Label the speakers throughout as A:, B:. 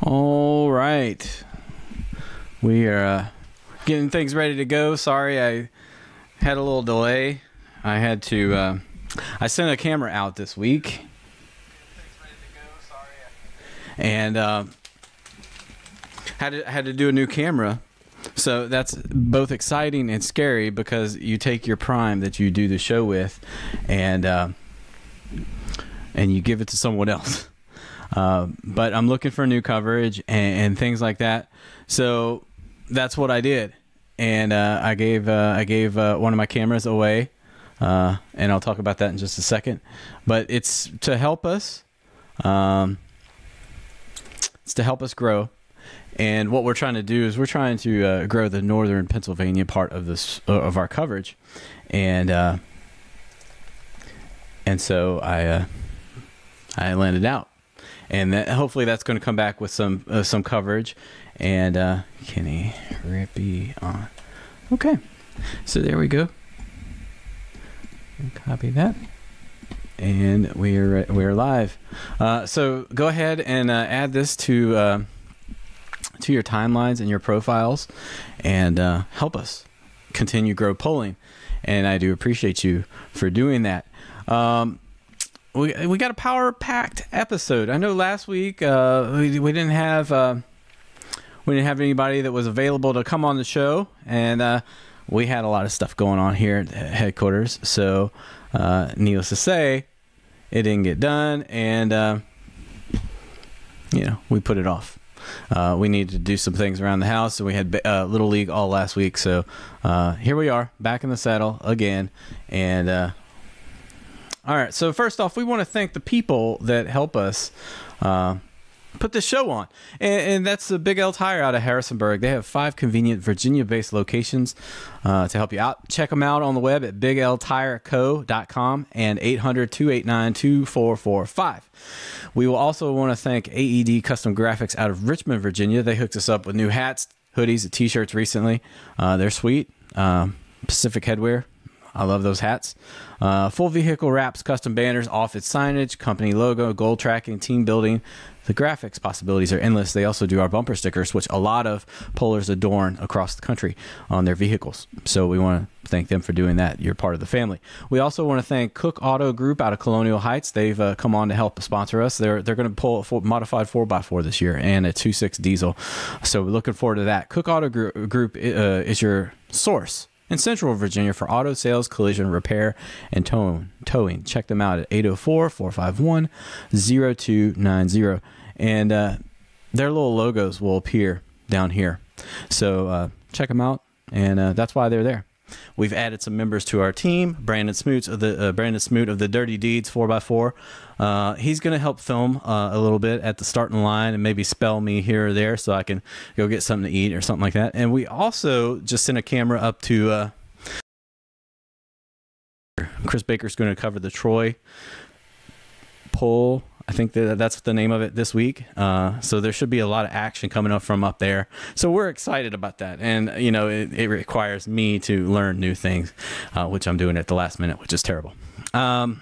A: All right. We are getting things ready to go. Sorry, I had a little delay. I had to, I sent a camera out this week. And had to do a new camera. So that's both exciting and scary because you take your prime that you do the show with and you give it to someone else. But I'm looking for new coverage and things like that. So that's what I did. And I gave one of my cameras away. And I'll talk about that in just a second. But it's to help us. It's to help us grow. And what we're trying to do is we're trying to grow the northern Pennsylvania part of this of our coverage. And so I landed out. And hopefully that's going to come back with some coverage. And Kenny Rippeon. Okay, so there we go. Copy that, and we're live. So go ahead and add this to your timelines and your profiles, and help us continue grow polling. And I do appreciate you for doing that. We got a power-packed episode. I know last week we didn't have anybody that was available to come on the show, and we had a lot of stuff going on here at headquarters. So needless to say, it didn't get done, and we put it off. We needed to do some things around the house, and we had Little League all last week. So here we are, back in the saddle again, and. All right, so first off, we want to thank the people that help us put this show on. And that's the Big L Tire out of Harrisonburg. They have 5 convenient Virginia-based locations to help you out. Check them out on the web at bigltireco.com and 800-289-2445. We will also want to thank AED Custom Graphics out of Richmond, Virginia. They hooked us up with new hats, hoodies, and T-shirts recently. They're sweet. Pacific Headwear. I love those hats. Full vehicle wraps, custom banners, office signage, company logo, goal tracking, team building. The graphics possibilities are endless. They also do our bumper stickers, which a lot of pollers adorn across the country on their vehicles. So we want to thank them for doing that. You're part of the family. We also want to thank Cook Auto Group out of Colonial Heights. They've come on to help sponsor us. They're going to pull a modified 4x4 this year and a 2.6 diesel. So we're looking forward to that. Cook Auto Group is your source in Central Virginia for auto sales, collision repair, and towing. Check them out at 804-451-0290. And their little logos will appear down here. So check them out, and that's why they're there. We've added some members to our team. Brandon Smoot of the Dirty Deeds 4x4. He's going to help film a little bit at the starting line and maybe spell me here or there so I can go get something to eat or something like that. And we also just sent a camera up to Chris Baker's going to cover the Troy poll. I think that's the name of it this week. So there should be a lot of action coming up from up there. So we're excited about that. And, it requires me to learn new things, which I'm doing at the last minute, which is terrible. So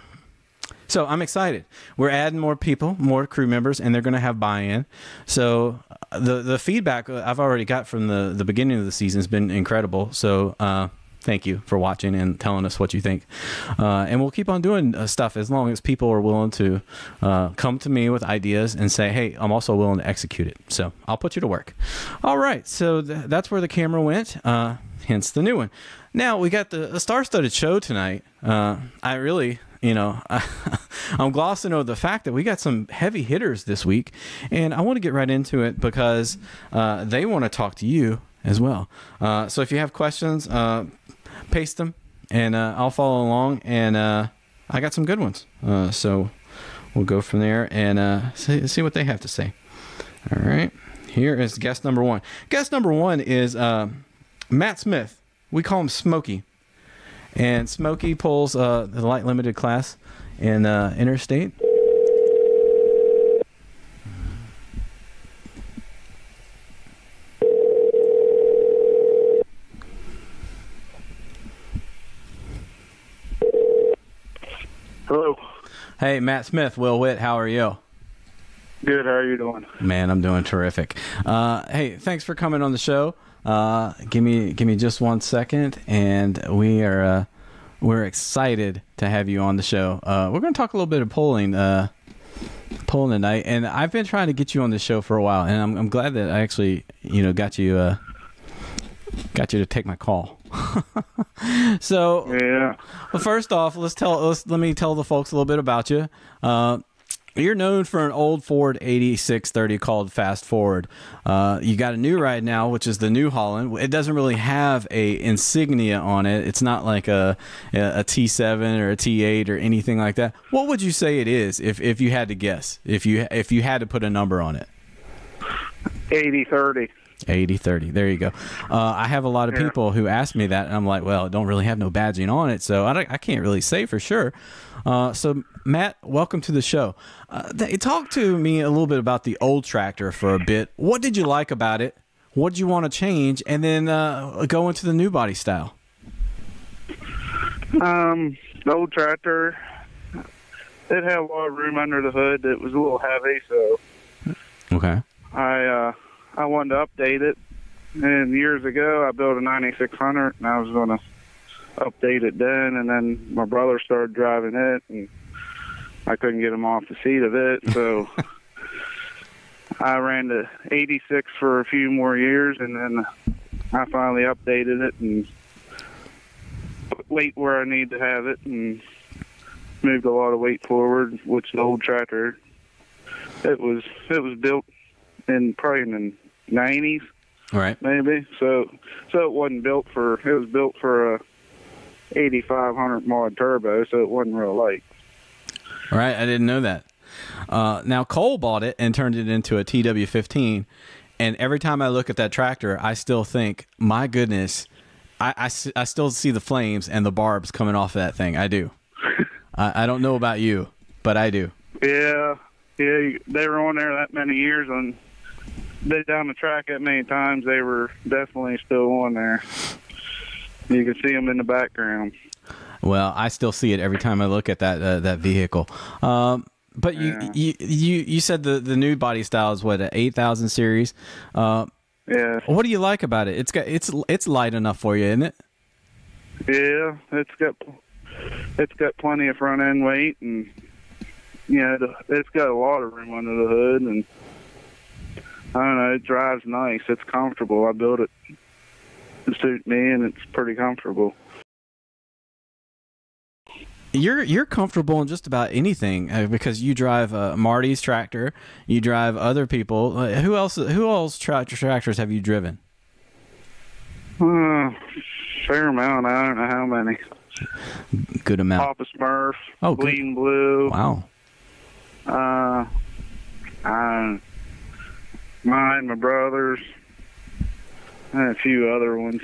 A: I'm excited. We're adding more people, more crew members, and they're going to have buy-in. So the feedback I've already got from the beginning of the season has been incredible. So thank you for watching and telling us what you think. And we'll keep on doing stuff as long as people are willing to come to me with ideas and say, hey, I'm also willing to execute it. So I'll put you to work. All right. So that's where the camera went, hence the new one. Now we got a star-studded show tonight. I really... I'm glossing over the fact that we got some heavy hitters this week, and I want to get right into it because they want to talk to you as well. So if you have questions, paste them, and I'll follow along, and I got some good ones. So we'll go from there and see what they have to say. All right. Here is guest number 1. Guest number 1 is Matt Smith. We call him Smokey. And Smokey pulls the light limited class in Interstate.
B: Hello.
A: Hey, Matt Smith, Will Whitt, how are you?
B: Good. How are you doing?
A: Man, I'm doing terrific. Hey, thanks for coming on the show. Give me just 1 second, and we're excited to have you on the show. We're going to talk a little bit of polling tonight, and I've been trying to get you on the show for a while, and I'm glad that I actually got you to take my call. So
B: Yeah.
A: well, first off, let me tell the folks a little bit about you. You're known for an old Ford 8630 called Fast Forward. You got a new ride now, which is the New Holland. It doesn't really have a insignia on it. It's not like a T7 or a T8 or anything like that. What would you say it is if you had to guess? If you had to put a number on it?
B: 80-30.
A: 80-30. There you go. I have a lot of people who ask me that, and I'm like, well, it don't really have no badging on it, so I can't really say for sure. So, Matt, welcome to the show. Talk to me a little bit about the old tractor for a bit. What did you like about it? What did you want to change? And then go into the new body style.
B: The old tractor, it had a lot of room under the hood. It was a little heavy, so
A: Okay.
B: I wanted to update it. And years ago, I built a 9600, and I was going to update it then. And then my brother started driving it, and I couldn't get him off the seat of it. So I ran to 86 for a few more years, and then I finally updated it and put weight where I need to have it, and moved a lot of weight forward, which the old tractor, it was built probably in the 90s,
A: Right.
B: maybe. So it wasn't built for. It was built for a 8500 mod turbo, so it wasn't real light.
A: All right. I didn't know that. Now Cole bought it and turned it into a TW15, and every time I look at that tractor, I still think, my goodness, I still see the flames and the barbs coming off of that thing. I do. I don't know about you, but I do.
B: Yeah, they were on there that many years, and been down the track that many times. They were definitely still on there. You can see them in the background.
A: Well, I still see it every time I look at that vehicle. But you said the new body style is what, an 8000 series?
B: Yeah.
A: What do you like about it? It's light enough for you, isn't it?
B: Yeah, it's got plenty of front end weight, and it's got a lot of room under the hood, and I don't know, it drives nice. It's comfortable. I built it to suit me, and it's pretty comfortable.
A: You're comfortable in just about anything because you drive Marty's tractor. You drive other people. Who else tractors have you driven?
B: Fair amount. I don't know how many.
A: Good amount.
B: Papa Smurf.
A: Oh,
B: Bleeding Blue.
A: Wow.
B: Mine, my brother's, and a few other ones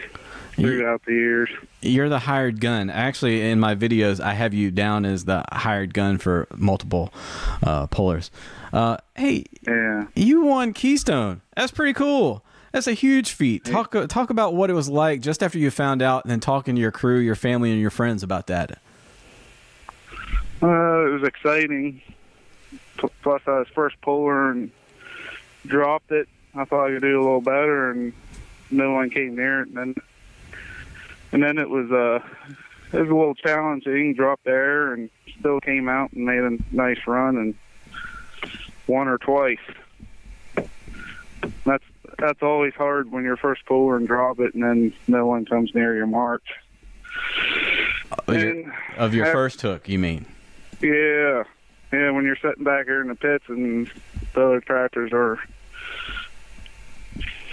B: throughout the years.
A: You're the hired gun. Actually, in my videos, I have you down as the hired gun for multiple pullers. Hey,
B: yeah,
A: you won Keystone. That's pretty cool. That's a huge feat. Talk about what it was like just after you found out, and then talking to your crew, your family, and your friends about that.
B: It was exciting. Plus, I was first puller and dropped it. I thought I could do a little better, and no one came near it. And then it was a little challenging. Dropped there and still came out and made a nice run and won her twice. That's always hard when you're first puller and drop it, and then no one comes near your mark.
A: Of your first hook, you mean?
B: Yeah. Yeah, when you're sitting back here in the pits and the other tractors are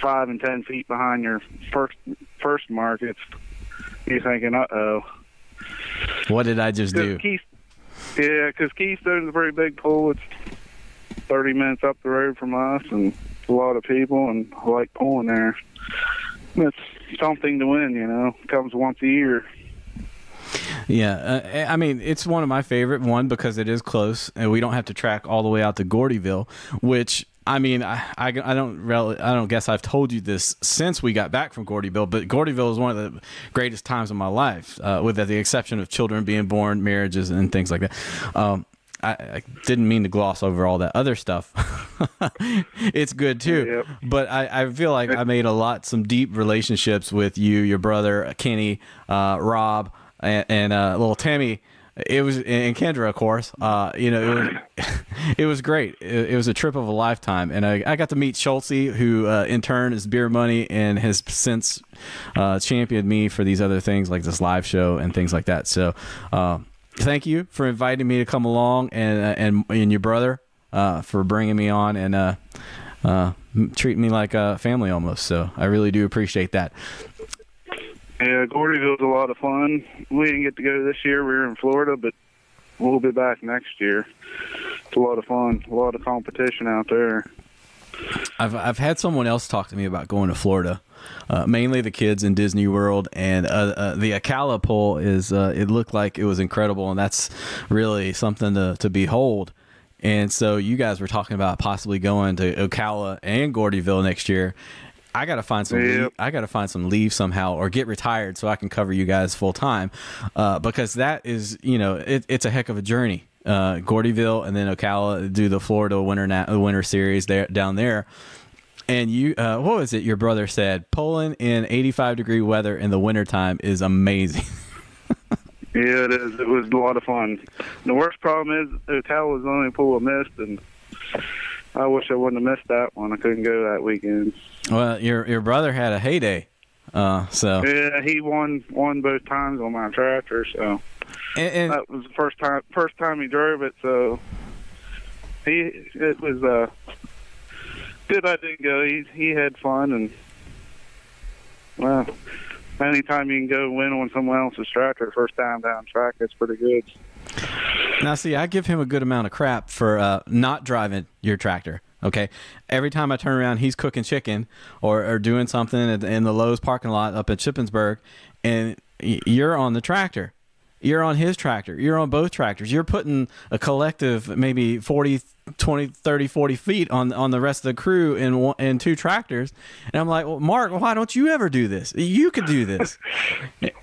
B: 5 and 10 feet behind your first mark, you're thinking, uh-oh.
A: What did I just do?
B: Because Keystone's a very big pull. It's 30 minutes up the road from us, and a lot of people, and I like pulling there. It's something to win, It comes once a year.
A: Yeah, I mean, it's one of my favorite because it is close, and we don't have to track all the way out to Gordyville, which, I mean, I don't guess I've told you this since we got back from Gordyville, but Gordyville is one of the greatest times of my life, with the exception of children being born, marriages, and things like that. I didn't mean to gloss over all that other stuff. It's good too.
B: Yep.
A: But I feel like I made some deep relationships with you, your brother, Kenny, Rob, and little Tammy. It was, and Kendra, of course. It was great. It was a trip of a lifetime, and I got to meet Schultze, who in turn is Beer Money and has since championed me for these other things like this live show and things like that. So thank you for inviting me to come along, and your brother for bringing me on and treating me like a family almost. So I really do appreciate that.
B: Yeah, Gordyville's a lot of fun. We didn't get to go this year. We were in Florida, but we'll be back next year. It's a lot of fun, a lot of competition out there.
A: I've had someone else talk to me about going to Florida, mainly the kids in Disney World, and the Ocala pull is it looked like it was incredible, and that's really something to behold. And so you guys were talking about possibly going to Ocala and Gordyville next year. I gotta find some.
B: Yep.
A: I gotta find some leave somehow, or get retired so I can cover you guys full time, because that is, it's a heck of a journey. Gordyville and then Ocala, do the Florida winter series down there, and you, what was it? Your brother said pulling in 85-degree weather in the wintertime is amazing.
B: Yeah, it is. It was a lot of fun. The worst problem is Ocala was only a pool of mist, and I wish I wouldn't have missed that one. I couldn't go that weekend.
A: Well, your brother had a heyday, so
B: yeah, he won both times on my tractor. So
A: and
B: that was the first time he drove it. So it was good. I didn't go. He had fun, and well, anytime you can go win on someone else's tractor first time down track, that's pretty good.
A: Now, see, I give him a good amount of crap for not driving your tractor. Okay, every time I turn around, he's cooking chicken or doing something in the Lowe's parking lot up at Shippensburg, and you're on the tractor. You're on his tractor. You're on both tractors. You're putting a collective maybe 40, 20, 30, 40 feet on the rest of the crew in two tractors. And I'm like, well, Mark, why don't you ever do this? You could do this.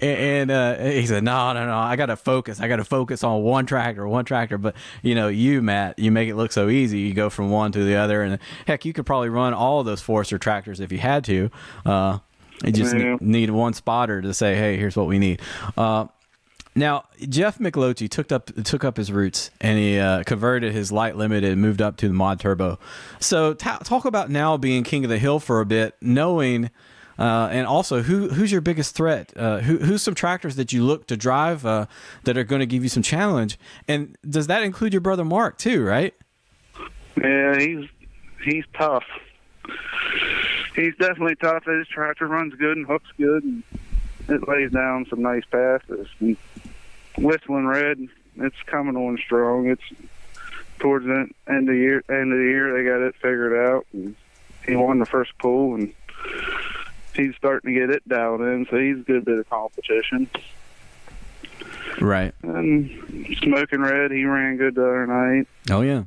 A: and he said, no, I got to focus. I got to focus on one tractor. But, you, Matt, you make it look so easy. You go from one to the other. And heck, you could probably run all of those Forester tractors if you had to. You just need one spotter to say, hey, here's what we need. Now, Jeff McLoachy took up his roots, and he converted his light limited and moved up to the mod turbo. So talk about now being king of the hill for a bit, knowing, and also who's your biggest threat? Who's some tractors that you look to drive that are going to give you some challenge? And does that include your brother Mark too, right?
B: Yeah, he's tough. He's definitely tough. His tractor runs good and hooks good, and it lays down some nice passes. And Whistling Red, it's coming on strong. It's towards the end of the year. They got it figured out. And he won the first pool, and he's starting to get it dialed in. So he's a good bit of competition.
A: Right.
B: And Smoking Red, he ran good the other night.
A: Oh yeah.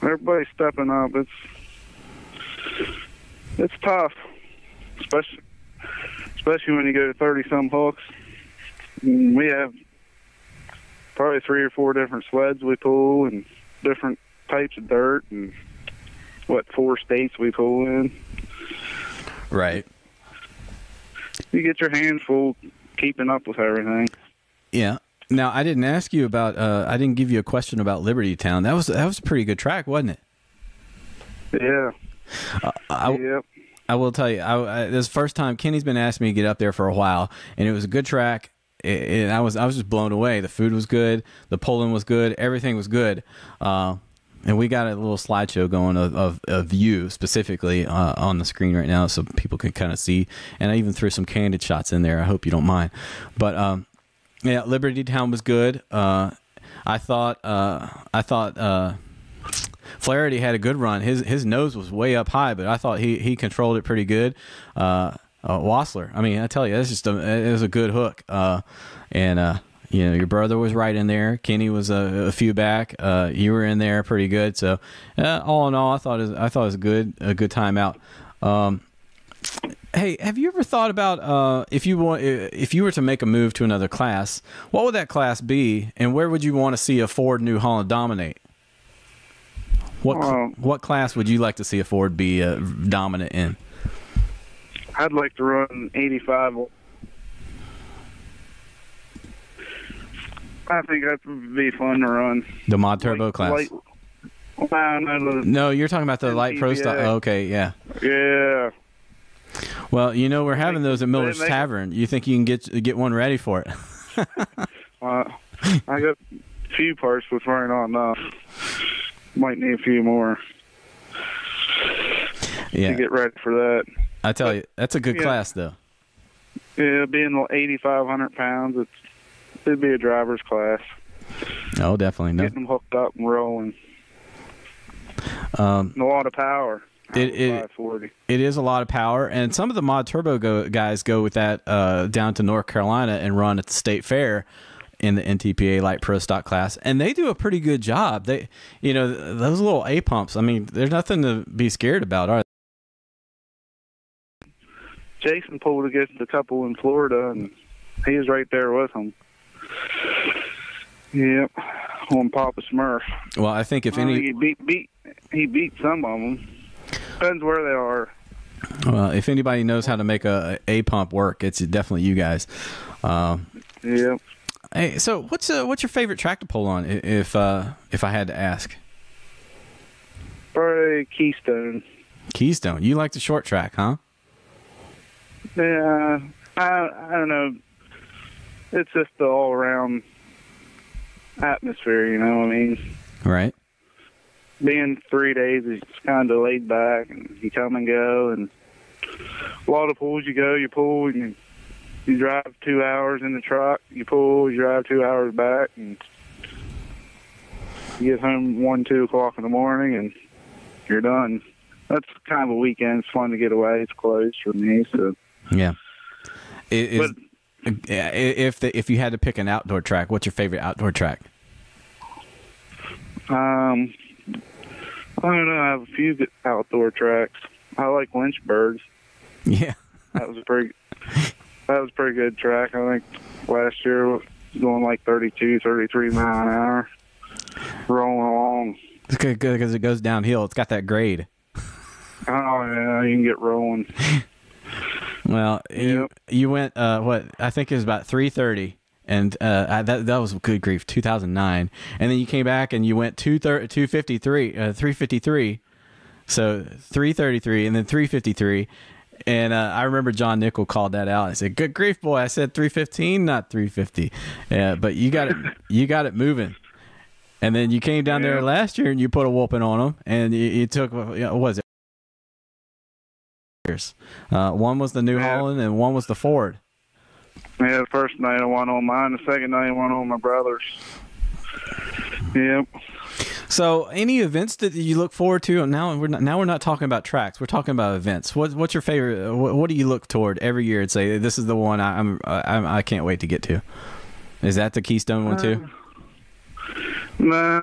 B: Everybody's stepping up. It's tough, especially when you go to 30-some hooks. We have probably 3 or 4 different sleds we pull and different types of dirt and 4 states we pull in.
A: Right.
B: You get your hands full keeping up with everything.
A: Yeah. Now, I didn't ask you about, I didn't give you a question about Liberty Town. That was a pretty good track, wasn't it?
B: Yeah.
A: Yep. I will tell you, this is the first time Kenny's been asking me to get up there for a while, and it was a good track. And I was just blown away. The food was good, the pulling was good, everything was good, and we got a little slideshow going of you specifically on the screen right now, so people can kind of see. And I even threw some candid shots in there. I hope you don't mind. But yeah, Liberty Town was good. I thought Flaherty had a good run. His nose was way up high, but I thought he controlled it pretty good. Wassler, I mean, I tell you, it was a good hook. And your brother was right in there. Kenny was a few back. You were in there pretty good. So all in all, I thought it was a good time out. Hey, have you ever thought about if you were to make a move to another class, what would that class be, and where would you want to see a Ford New Holland dominate? What class would you like to see a Ford be dominant in?
B: I'd like to run 85. I think that would be fun to run.
A: The mod turbo class.
B: No,
A: you're talking about the light pro style. Oh, okay, yeah.
B: Yeah.
A: Well, we're having those at Miller's Tavern. You think you can get one ready for it?
B: I got a few parts with right on now. Might need a few more.
A: Yeah.
B: To get ready for that.
A: I tell you, that's a good class, though.
B: Yeah, being 8,500 pounds, it'd be a driver's class.
A: Oh, definitely. No.
B: Getting them hooked up and rolling. A lot of power.
A: It is a lot of power, and some of the mod turbo guys go with that down to North Carolina and run at the state fair in the NTPA light pro stock class, and they do a pretty good job. They, those little A pumps. I mean, there's nothing to be scared about, are they?
B: Jason pulled against a couple in Florida, and he was right there with them. Yep, on Papa Smurf.
A: Well, I think if
B: he beat some of them. Depends where they are.
A: Well, if anybody knows how to make a pump work, it's definitely you guys.
B: Yeah.
A: Hey, so what's your favorite track to pull on? If I had to ask.
B: Probably Keystone.
A: Keystone. You like the short track, huh?
B: Yeah. I don't know. It's just the all around atmosphere. You know what I mean?
A: Right.
B: Being 3 days, it's kind of laid back, and you come and go, and a lot of pulls you pull, and you drive 2 hours in the truck, you pull, you drive 2 hours back, and you get home 1, 2 o'clock in the morning, and you're done. That's kind of a weekend. It's fun to get away. It's close for me, so.
A: Yeah. If you had to pick an outdoor track, what's your favorite outdoor track?
B: I don't know. I have a few good outdoor tracks. I like Lynchburg.
A: Yeah.
B: That was a pretty good track. I think last year was going like 32, 33 mile an hour, rolling along.
A: It's good because it goes downhill. It's got that grade.
B: Oh yeah, you can get rolling.
A: Well,
B: yep.
A: you went I think it was about 330. And that was good grief, 2009. And then you came back and you went 353. So 333 and then 353. And I remember John Nickel called that out. I said, "Good grief, boy! I said 315, not 350." Yeah, but you got it moving. And then you came down there last year and you put a whooping on them. And you took what was it? One was the New Holland and one was the Ford.
B: Yeah, the first night I won on mine. The second night I won on my brother's. Yep.
A: So, any events that you look forward to? Now we're not talking about tracks. We're talking about events. What's your favorite? What do you look toward every year and say this is the one I can't wait to get to? Is that the Keystone one too?
B: No,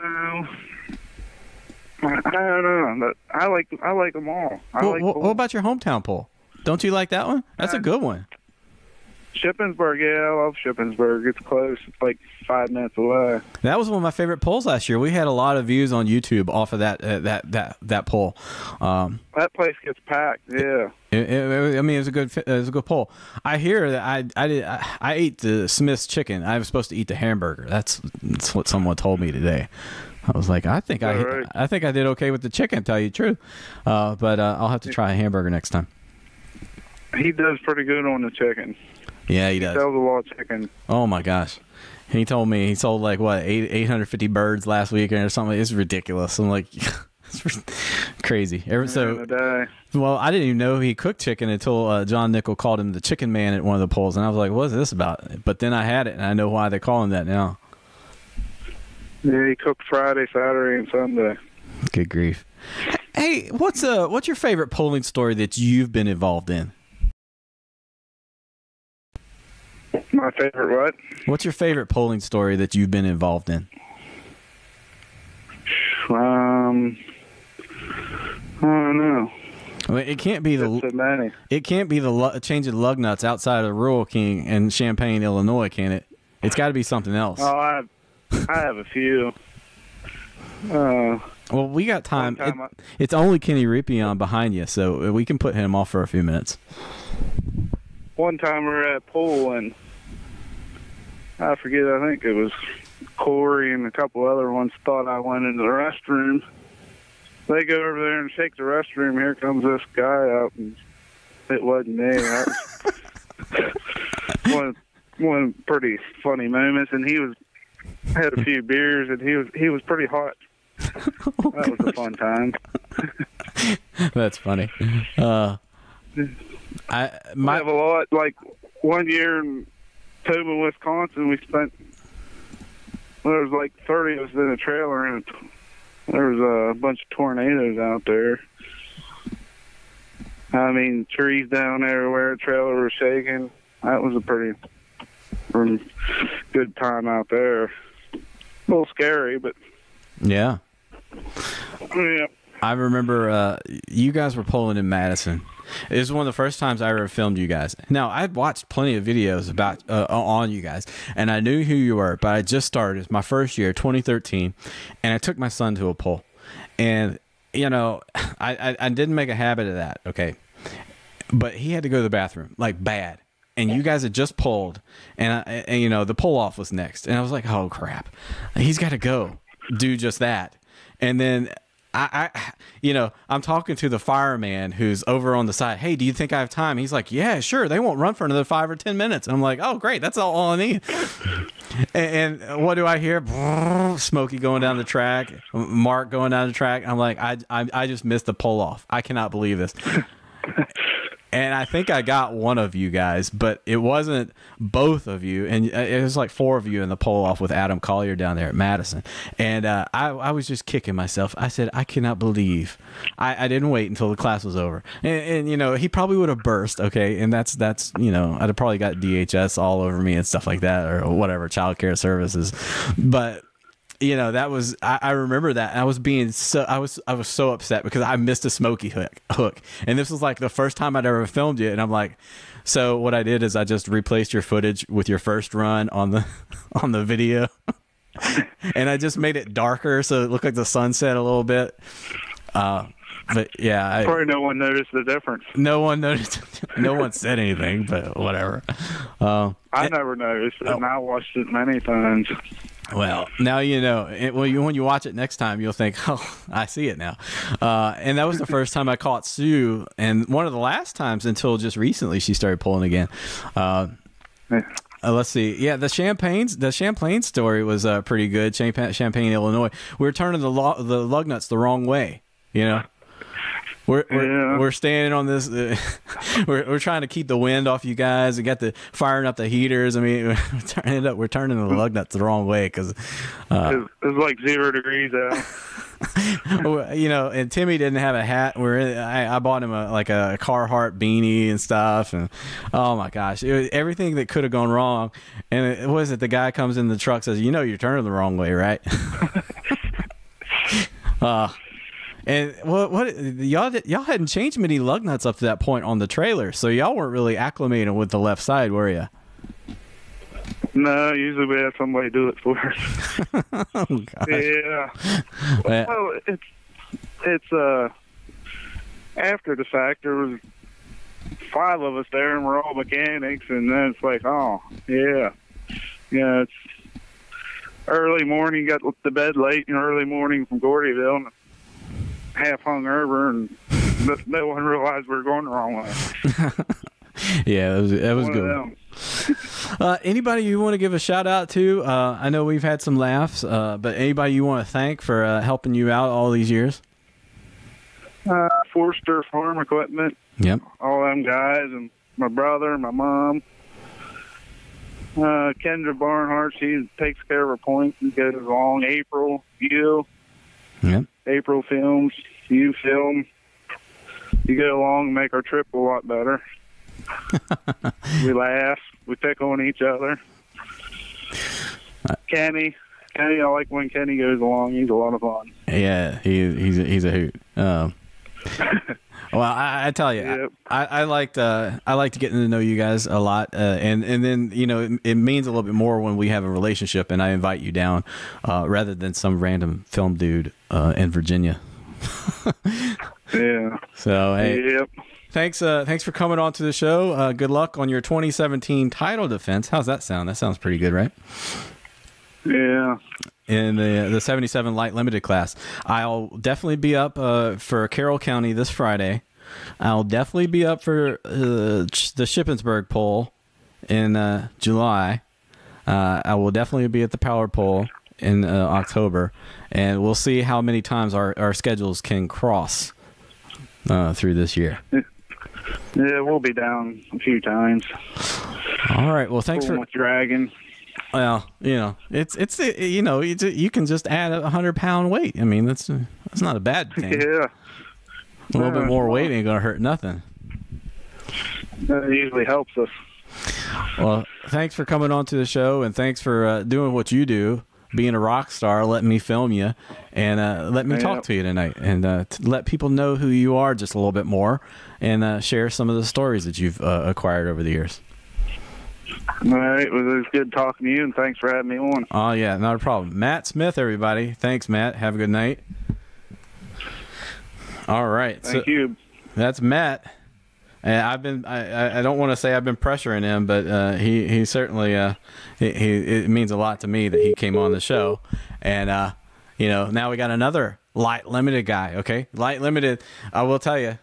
B: I don't know. But I like them all.
A: What about your hometown poll? Don't you like that one? That's a good one.
B: Shippensburg, yeah, I love Shippensburg. It's close. It's like 5 minutes away.
A: That was one of my favorite polls last year. We had a lot of views on YouTube off of that poll.
B: That place gets packed. Yeah.
A: I mean, it was a good poll. I hear that I ate the Smith's chicken. I was supposed to eat the hamburger. That's what someone told me today. I was like, I think I did okay with the chicken. Tell you the truth, but I'll have to try a hamburger next time.
B: He does pretty good on the chicken.
A: Yeah, he does.
B: He sells a lot of chicken.
A: Oh my gosh. He told me he sold like 850 birds last week or something. It's ridiculous. I'm like, it's crazy. Well, I didn't even know he cooked chicken until John Nickel called him the chicken man at one of the polls, and I was like, what is this about? But then I had it, and I know why they call him that now.
B: Yeah, he cooked Friday, Saturday, and Sunday.
A: Good grief. Hey, what's your favorite polling story that you've been involved in?
B: My favorite what?
A: What's your favorite polling story that you've been involved in?
B: I don't know.
A: Well, it can't be
B: So many.
A: it can't be the changing lug nuts outside of Rural King in Champaign, Illinois, can it? It's got to be something else.
B: Oh, I have a few.
A: Well, we got time. It's only Kenny Rippeon behind you, so we can put him off for a few minutes.
B: One time we were at a pool, and I forget, I think it was Corey and a couple other ones thought I went into the restroom. They go over there and shake the restroom. Here comes this guy out, and it wasn't me. One pretty funny moments, and he had a few beers, and he was pretty hot. That was a fun time.
A: That's funny.
B: We have a lot. Like one year in Tobin, Wisconsin, there was like 30 of us in a trailer, and there was a bunch of tornadoes out there. I mean, trees down everywhere, trailer was shaking. That was a pretty good time out there. A little scary, but
A: yeah.
B: Yeah.
A: I remember you guys were pulling in Madison. It was one of the first times I ever filmed you guys. Now, I'd watched plenty of videos about on you guys, and I knew who you were, but I just started. It's my first year, 2013, and I took my son to a pull. And, you know, I didn't make a habit of that, okay? But he had to go to the bathroom, like bad. And you guys had just pulled, and you know, the pull-off was next. And I was like, oh, crap. He's got to go do just that. And then I'm talking to the fireman who's over on the side. Hey, do you think I have time? He's like, yeah, sure. They won't run for another 5 or 10 minutes. And I'm like, oh, great. That's all I need. and what do I hear? Smokey going down the track, Mark going down the track. I'm like, I just missed the pull off. I cannot believe this. And I think I got one of you guys, but it wasn't both of you. And it was like 4 of you in the pull-off with Adam Collier down there at Madison. And I was just kicking myself. I said, I cannot believe. I didn't wait until the class was over. And you know, he probably would have burst, okay? And that's you know, I'd have probably got DHS all over me and stuff like that, or whatever, child care services. But you know, that was, I remember that. And I was so upset because I missed a Smokey hook. And this was like the first time I'd ever filmed you. And I'm like, so what I did is I just replaced your footage with your first run on the video. And I just made it darker so it looked like the sunset a little bit. But yeah,
B: probably no one noticed the difference.
A: No one noticed. No one said anything, but whatever.
B: I never noticed it, and I watched it many times.
A: Well, now you know. When you watch it next time, you'll think, "Oh, I see it now." And that was the first time I caught Sue, and one of the last times until just recently she started pulling again. Let's see. Yeah, the Champlain story was pretty good. Champaign, Illinois. We were turning the lug nuts the wrong way. You know. We're standing on this. We're trying to keep the wind off you guys. We got the firing up the heaters. I mean, we're turning the lug nuts the wrong way because
B: it's like 0 degrees out.
A: You know, and Timmy didn't have a hat. I bought him a Carhartt beanie and stuff, and oh my gosh, everything that could have gone wrong. And the guy comes in the truck, says, "You know, you're turning the wrong way, right?" And what y'all hadn't changed many lug nuts up to that point on the trailer, so y'all weren't really acclimated with the left side, were you?
B: No, usually we have somebody do it for us.
A: Oh gosh.
B: Yeah. Well, it's after the fact. There was 5 of us there, and we're all mechanics, and then it's like, oh yeah, it's early morning. Got to bed late and early morning from Gordyville. And half hungover, and no one realized we were going the wrong way.
A: Yeah, that was good. Anybody you want to give a shout out to? I know we've had some laughs, but anybody you want to thank for helping you out all these years?
B: Forster Farm Equipment.
A: Yep.
B: All them guys, and my brother, my mom. Kendra Barnhart, she takes care of her points and goes along. April, you.
A: Yep.
B: April films, you film. You get along and make our trip a lot better. We laugh. We pick on each other. Kenny, I like when Kenny goes along. He's a lot of fun.
A: Yeah, he's a hoot. Well, I tell you,
B: Yep.
A: I liked getting to know you guys a lot, and then it means a little bit more when we have a relationship, and I invite you down rather than some random film dude in Virginia.
B: Yeah.
A: So hey,
B: Yep.
A: thanks for coming on to the show. Good luck on your 2017 title defense. How's that sound? That sounds pretty good, right?
B: Yeah.
A: In the 77 light limited class. I'll definitely be up for Carroll County this Friday. I'll definitely be up for the Shippensburg poll in July. I will definitely be at the Power poll in October, and we'll see how many times our schedules can cross through this year.
B: Yeah, we'll be down a few times.
A: All right. Well, thanks for
B: dragging.
A: Well, it's you can just add a 100-pound weight. I mean, that's not a bad thing.
B: Yeah.
A: A little bit more weight ain't gonna hurt nothing.
B: That usually helps us.
A: Well, thanks for coming on to the show, and thanks for doing what you do, being a rock star, letting me film you, and let me talk to you tonight, and to let people know who you are just a little bit more, and share some of the stories that you've acquired over the years.
B: All right. It was good talking to you, and thanks for having me on.
A: Oh, yeah, not a problem. Matt Smith, everybody. Thanks, Matt. Have a good night. All right.
B: Thank you.
A: That's Matt. And I don't want to say I've been pressuring him, but he certainly it means a lot to me that he came on the show. And now we got another light limited guy. Okay, light limited. I will tell you,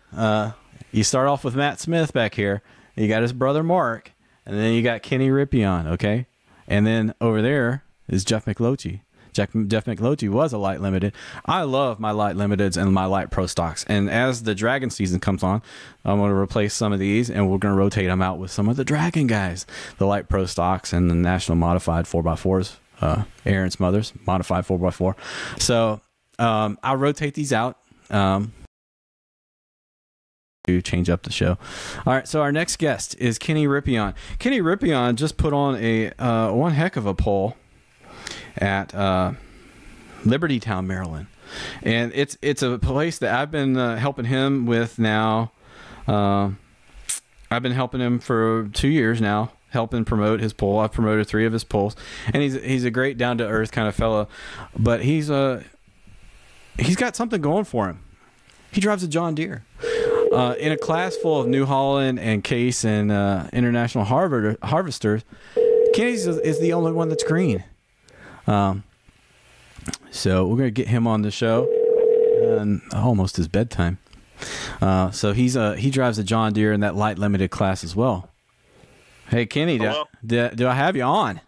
A: you start off with Matt Smith back here. You got his brother Mark, and then you got Kenny Rippeon. Okay, and then over there is Jeff McLochie. Jeff McLochie was a light limited. I love my light limiteds and my light pro stocks. And as the Dragon season comes on, I'm going to replace some of these, and we're going to rotate them out with some of the Dragon guys, the light pro stocks and the National Modified 4x4s, Aaron Smothers Modified 4x4. So I'll rotate these out to change up the show. All right, so our next guest is Kenny Rippeon. Kenny Rippeon just put on a one heck of a poll at Liberty Town, Maryland, and it's a place that I've been helping him with now. I've been helping him for 2 years now, helping promote his poll. I've promoted 3 of his polls, and he's a great down to earth kind of fellow, but he's got something going for him. He drives a John Deere in a class full of New Holland and Case and International Harvesters. Kenny's is the only one that's green. So we're gonna get him on the show, and almost his bedtime. So he drives a John Deere in that light limited class as well. Hey Kenny, do I have you on?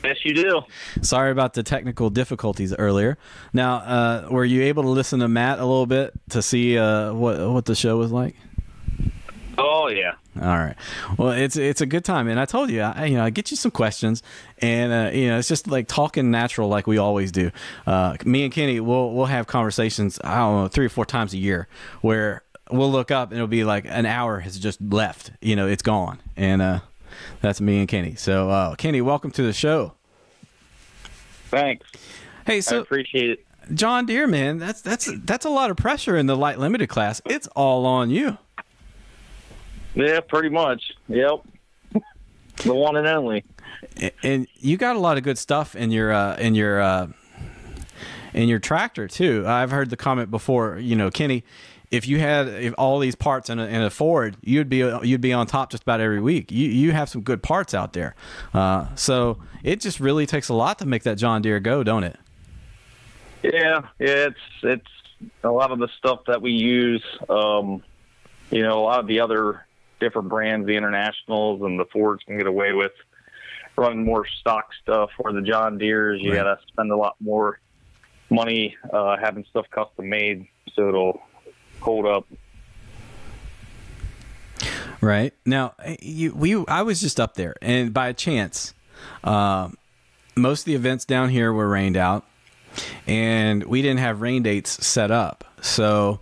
C: Yes, you do.
A: Sorry about the technical difficulties earlier. Now, were you able to listen to Matt a little bit to see what the show was like?
C: Oh yeah.
A: All right. Well, it's a good time, and I told you, I get you some questions, and it's just like talking natural, like we always do. Me and Kenny, we'll have conversations. I don't know, 3 or 4 times a year, where we'll look up and it'll be like an hour has just left. It's gone, and that's me and Kenny. So, Kenny, welcome to the show.
C: Thanks.
A: Hey, so
C: I appreciate it.
A: John Deere, man, that's a lot of pressure in the light limited class. It's all on you.
C: Yeah, pretty much. Yep. The one and only.
A: And you got a lot of good stuff in your tractor too. I've heard the comment before, Kenny, if all these parts in a Ford, you'd be on top just about every week. You have some good parts out there. So it just really takes a lot to make that John Deere go, don't it?
C: Yeah, it's a lot of the stuff that we use. A lot of the other different brands, the Internationals and the Fords, can get away with running more stock stuff. Or the John Deeres, you gotta spend a lot more money having stuff custom made so it'll hold up.
A: Right. Now, I was just up there, and by chance, most of the events down here were rained out, and we didn't have rain dates set up. So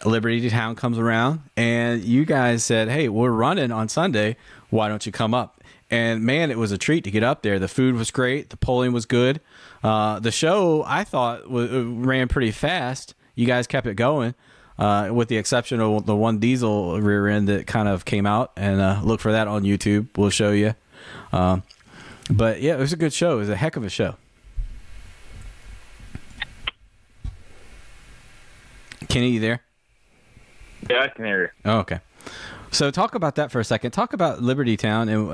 A: Liberty Town comes around, and you guys said, hey, we're running on Sunday. Why don't you come up? And, man, it was a treat to get up there. The food was great. The polling was good. The show, I thought, ran pretty fast. You guys kept it going. with the exception of the one diesel rear end that kind of came out. And look for that on YouTube. We'll show you. But yeah, it was a good show. It was a heck of a show. Kenny, you there?
C: Yeah, I can hear you.
A: Oh, okay. So talk about that for a second. Talk about Liberty Town, and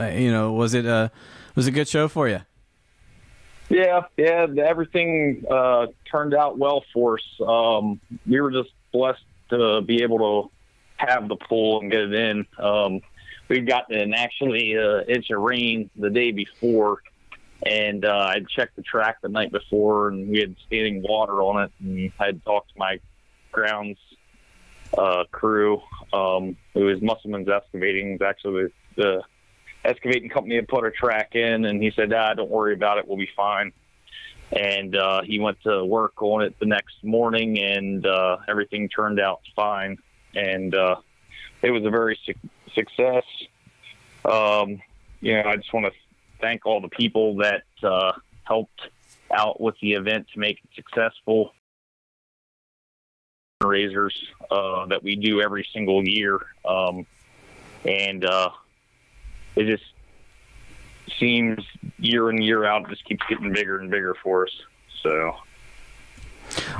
A: was it a good show for you?
C: Yeah. Everything turned out well for us. We were just blessed to be able to have the pool and get it in. We'd gotten actually an inch of rain the day before, and I checked the track the night before, and we had standing water on it. And I had talked to my grounds crew. It was Musselman's Excavating. It was actually the excavating company that put our track in, and he said, don't worry about it, we'll be fine. And he went to work on it the next morning, and everything turned out fine. And it was a very success. I just want to thank all the people that helped out with the event to make it successful. Fundraisers that we do every single year, and it just seems year in, year out, just keeps getting bigger and bigger for us. So,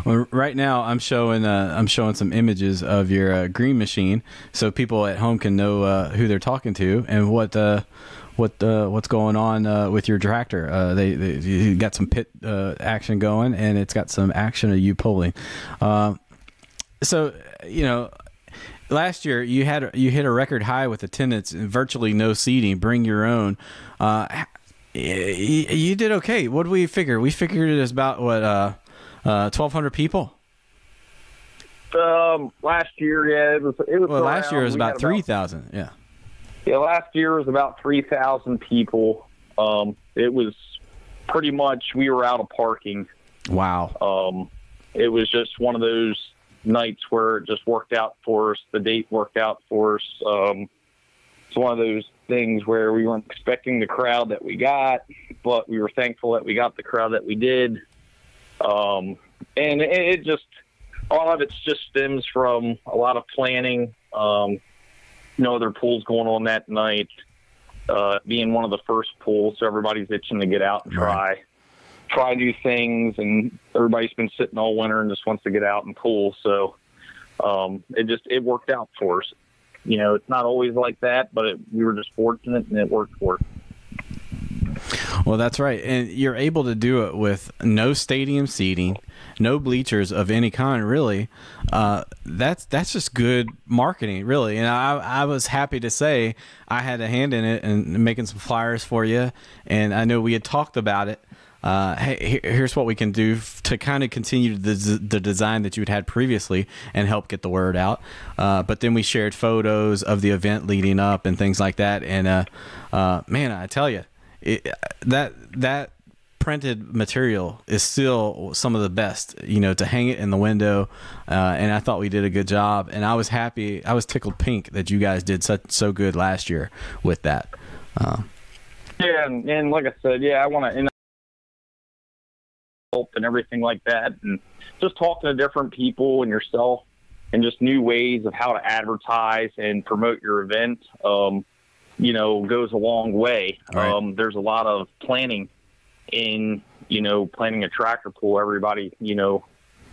A: well, right now I'm showing some images of your green machine, so people at home can know who they're talking to and what's going on with your tractor. You got some pit action going, and it's got some action of you pulling. So, last year you hit a record high with attendance and virtually no seating. Bring your own. You did okay. What did we figure? We figured it as about 1,200 people.
C: Last year, yeah, it was.
A: Well, last year it was about 3,000. Yeah.
C: Yeah, last year was about 3,000 people. It was pretty much we were out of parking.
A: Wow.
C: It was just one of those nights where it just worked out for us. The date worked out for us. It's one of those things where we weren't expecting the crowd that we got, but we were thankful that we got the crowd that we did. And it just, all of it just stems from a lot of planning. Other pools going on that night, being one of the first pools, so everybody's itching to get out and try new things, and everybody's been sitting all winter and just wants to get out and pool. So it worked out for us. It's not always like that, but we were just fortunate, and it worked for us.
A: Well, that's right. And you're able to do it with no stadium seating, no bleachers of any kind, really. That's just good marketing, really. And I was happy to say I had a hand in it and making some flyers for you. And I know we had talked about it. Hey, here's what we can do to kind of continue the design that you had previously and help get the word out. But then we shared photos of the event leading up and things like that. And man, I tell you, that printed material is still some of the best, to hang it in the window. And I thought we did a good job, and I was happy. I was tickled pink that you guys did so good last year with that.
C: Yeah. And like I said, I want to help and everything like that. And just talking to different people and yourself and just new ways of how to advertise and promote your event, goes a long way.
A: Right.
C: There's a lot of planning in, planning a tractor pool. Everybody,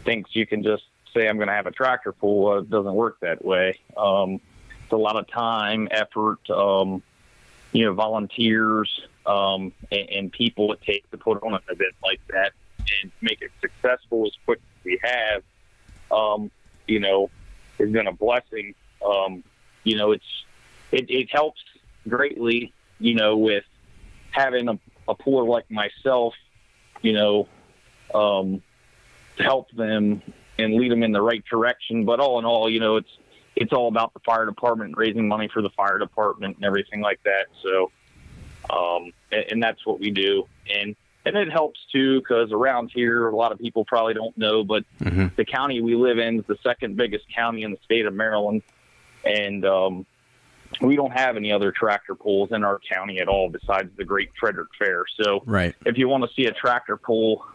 C: thinks you can just say, I'm going to have a tractor pool. It doesn't work that way. It's a lot of time, effort, volunteers, and people it takes to put on an event like that and make it successful as quick as we have, has been a blessing. It helps greatly, with having a pooler like myself, to help them and lead them in the right direction. But all in all, it's all about the fire department, raising money for the fire department and everything like that. So, and that's what we do. And it helps too, because around here, a lot of people probably don't know, but the county we live in is the second biggest county in the state of Maryland. And, we don't have any other tractor pools in our county at all besides the Great Frederick Fair. So
A: right.
C: If you want to see a tractor pool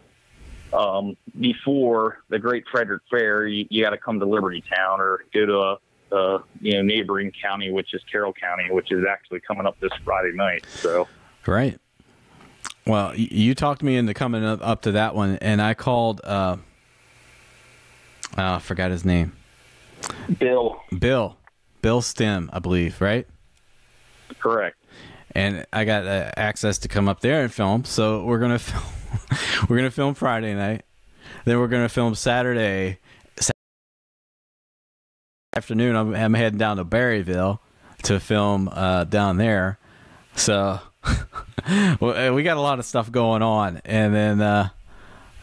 C: before the Great Frederick Fair, you got to come to Liberty Town or go to a neighboring county, which is Carroll County, which is actually coming up this Friday night. So,
A: right. Well, you talked me into coming up to that one, and I called. I forgot his name.
C: Bill
A: Stem, I believe, right?
C: Correct.
A: And I got access to come up there and film. So we're gonna film Friday night. Then we're gonna film Saturday afternoon. I'm heading down to Berryville to film down there. So we got a lot of stuff going on. And then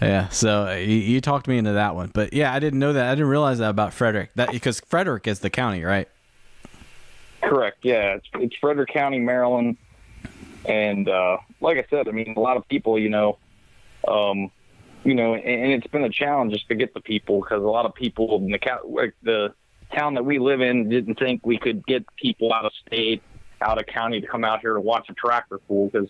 A: yeah, so you talked me into that one. But yeah, I didn't know that. I didn't realize that about Frederick. Because Frederick is the county, right?
C: Correct. Yeah, it's Frederick County, Maryland, and like I said, I mean, a lot of people, and it's been a challenge just to get the people because a lot of people in the town that we live in didn't think we could get people out of state, out of county to come out here to watch a tractor pull because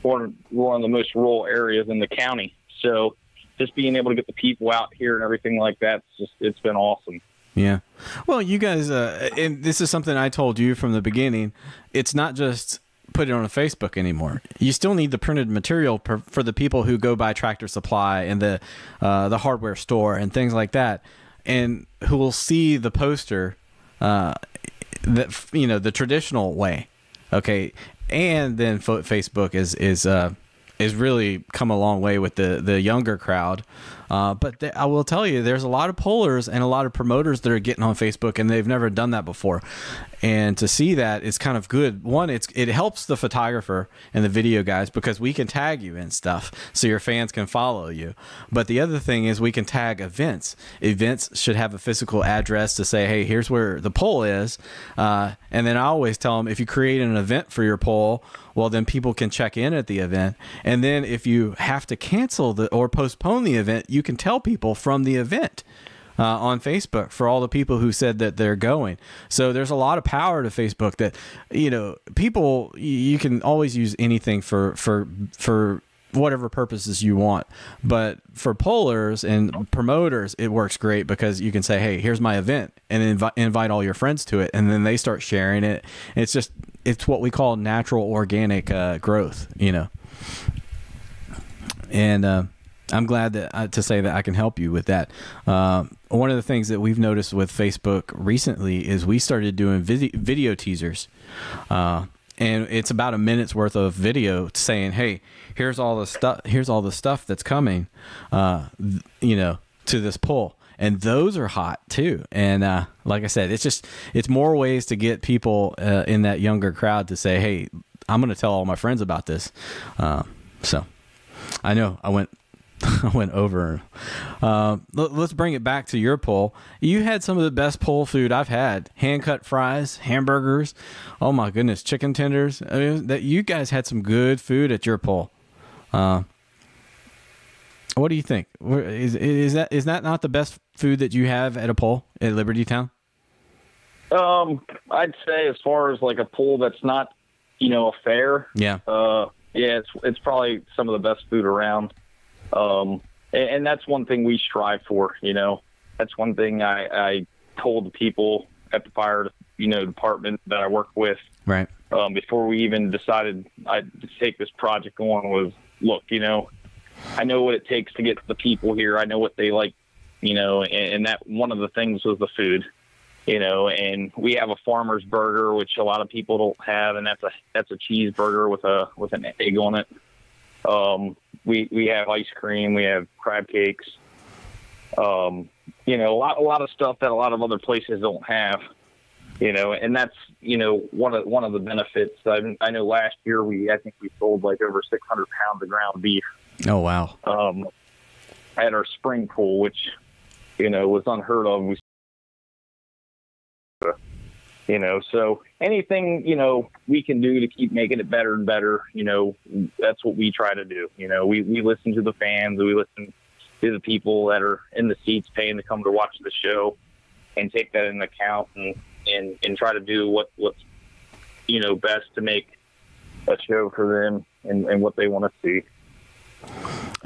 C: we're one of the most rural areas in the county. So just being able to get the people out here and everything like that, it's been awesome.
A: Yeah. Well, you guys, and this is something I told you from the beginning. It's not just put it on a Facebook anymore. You still need the printed material for the people who go by Tractor Supply and the hardware store and things like that, and who will see the poster, the traditional way. Okay. And then Facebook is really come a long way with the younger crowd. But I will tell you, there's a lot of pullers and a lot of promoters that are getting on Facebook, and they've never done that before. And to see that is kind of good. One, it helps the photographer and the video guys because we can tag you and stuff so your fans can follow you. But the other thing is we can tag events. Events should have a physical address to say, hey, here's where the poll is. And then I always tell them, if you create an event for your poll, well, then people can check in at the event. And then if you have to cancel or postpone the event, you can tell people from the event on Facebook for all the people who said that they're going. So there's a lot of power to Facebook that, people, you can always use anything for whatever purposes you want. But for pollers and promoters, it works great because you can say, hey, here's my event, and invite all your friends to it. And then they start sharing it. It's what we call natural organic growth, And I'm glad to say that I can help you with that. One of the things that we've noticed with Facebook recently is we started doing video teasers. And it's about a minute's worth of video saying, hey, here's all the stuff that's coming, to this poll. And those are hot too. And like I said, it's more ways to get people in that younger crowd to say, hey, I'm going to tell all my friends about this. So I know I went over. Let's bring it back to your poll. You had some of the best poll food I've had. Hand-cut fries, hamburgers. Oh my goodness, chicken tenders. I mean, that you guys had some good food at your poll. What do you think? Is that not the best food that you have at a poll at Liberty Town?
C: I'd say as far as like a poll that's not, a fair.
A: Yeah.
C: It's probably some of the best food around. And that's one thing we strive for, that's one thing I told the people at the fire, department that I work with,
A: right.
C: Before we even decided I'd take this project on was, look, I know what it takes to get the people here. I know what they like, and that one of the things was the food, and we have a farmer's burger, which a lot of people don't have. And that's a cheeseburger with an egg on it. We have ice cream, we have crab cakes, a lot of stuff that a lot of other places don't have, and that's, one of the benefits. I know last year I think we sold like over 600 pounds of ground beef.
A: Oh, wow.
C: At our spring pool, which, was unheard of. So anything, we can do to keep making it better and better, that's what we try to do. We listen to the fans, we listen to the people that are in the seats paying to come to watch the show and take that into account and try to do what's, best to make a show for them and what they want to see.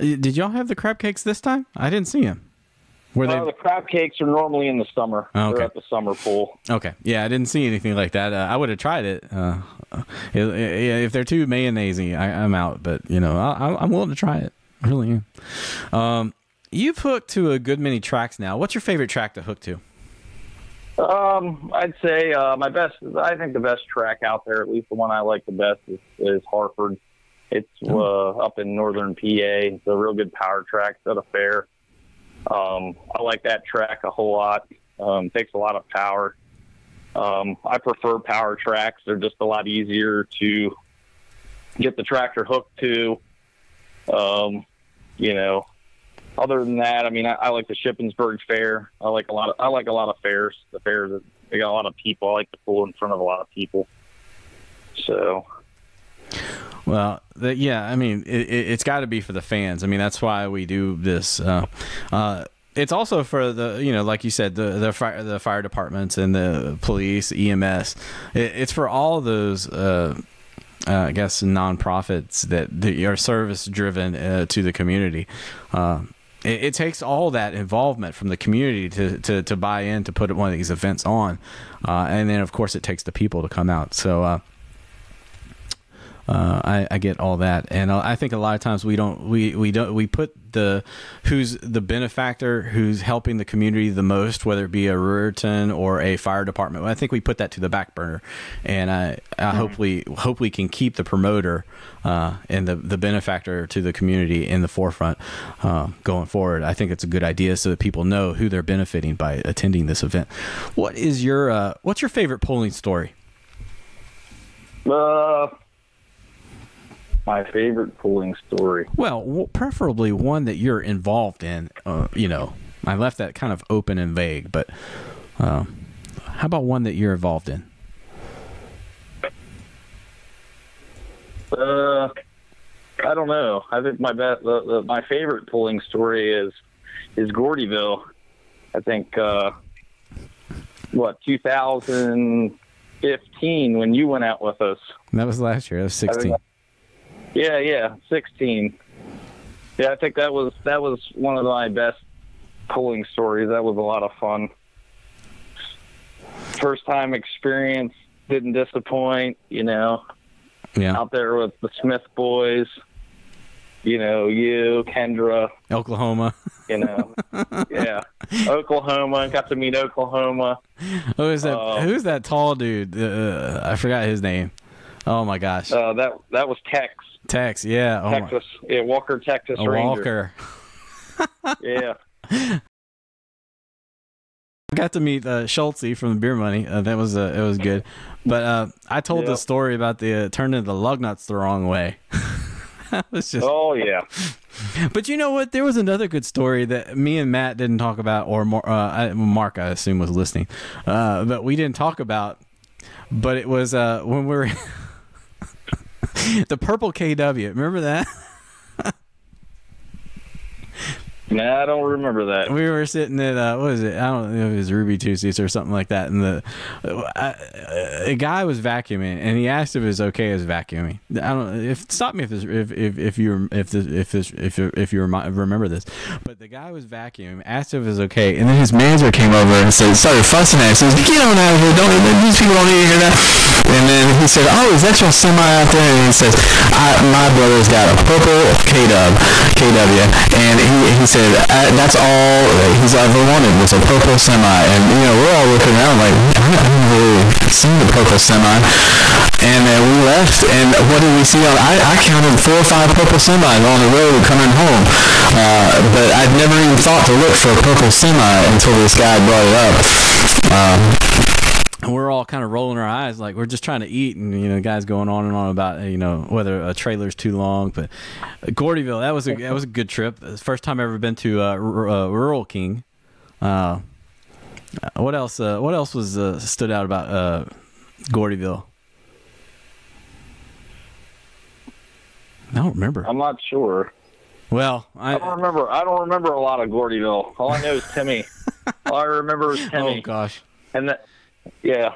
A: Did y'all have the crab cakes this time? I didn't see them. Were they?
C: The crab cakes are normally in the summer.
A: Oh, okay.
C: They're at the summer pool.
A: Okay. Yeah, I didn't see anything like that. I would have tried it. If they're too mayonnaise-y, I'm out. But, I'm willing to try it. I really am. You've hooked to a good many tracks now. What's your favorite track to hook to?
C: I'd say I think the best track out there, at least the one I like the best, is Hartford. It's up in northern PA. It's a real good power track. It's at a fair. I like that track a whole lot. Takes a lot of power. I prefer power tracks. They're just a lot easier to get the tractor hooked to. Other than that, I mean, I like the Shippensburg Fair. I like a lot of fairs. The fairs, they got a lot of people. I like to pull in front of a lot of people. So.
A: Well, I mean, it's got to be for the fans. I mean, that's why we do this. It's also for the, like you said, the fire departments and the police, EMS. It's for all those, I guess, nonprofits that are service driven to the community. It takes all that involvement from the community to buy in, to put one of these events on, and then of course it takes the people to come out. So. I get all that, and I think a lot of times we put who's the benefactor, who's helping the community the most, whether it be a Rippeon or a fire department. I think we put that to the back burner, and I hope we can keep the promoter and the benefactor to the community in the forefront going forward. I think it's a good idea so that people know who they're benefiting by attending this event. What's your favorite polling story?
C: My favorite pulling story.
A: Well, preferably one that you're involved in. I left that kind of open and vague, but how about one that you're involved in?
C: I don't know. I think my favorite pulling story is Gordyville. I think 2015 when you went out with us.
A: That was last year. That was 16.
C: Yeah, 16. Yeah, I think that was one of my best pulling stories. That was a lot of fun. First time experience, didn't disappoint, Yeah. Out there with the Smith boys, you, Kendra.
A: Oklahoma.
C: Yeah. Oklahoma, got to meet Oklahoma.
A: Who's that tall dude? I forgot his name. Oh my gosh.
C: That was Tex.
A: Tex, yeah.
C: Texas. Yeah, Walker, Texas Ranger.
A: Walker.
C: Yeah.
A: I got to meet Schultze from the Beer Money. It was good. But I told the story about the turning the lug nuts the wrong way. That was just.
C: Oh yeah.
A: But you know what? There was another good story that me and Matt didn't talk about, or Mark, I assume, was listening, but we didn't talk about. But it was when we were. The purple KW. Remember that?
C: No, I don't remember that.
A: We were sitting at what was it? I don't know if it was Ruby Tuesdays or something like that, and a guy was vacuuming, and he asked if it was okay as vacuuming. I don't. Stop me if you remember this, but the guy was vacuuming, asked if it was okay, and then his manager came over and started fussing at him. Says, "Get on out of here! These people don't need to hear that." And then he said, "Oh, is that your semi out there?" And he says, "My brother's got a purple KW, and he said." That's all he's ever wanted was a purple semi, and we're all looking around like I haven't really seen the purple semi, and we left, and what did we see? I counted 4 or 5 purple semis on the road coming home, but I'd never even thought to look for a purple semi until this guy brought it up. And we're all kind of rolling our eyes like we're just trying to eat, and the guy's going on and on about whether a trailer's too long. But Gordyville, that was a good trip. First time I've ever been to Rural King. What else was stood out about Gordyville? I don't remember.
C: I'm not sure.
A: Well,
C: I don't remember. I don't remember a lot of Gordyville. All I know is Timmy. All I remember is Timmy.
A: Oh gosh.
C: And that. Yeah.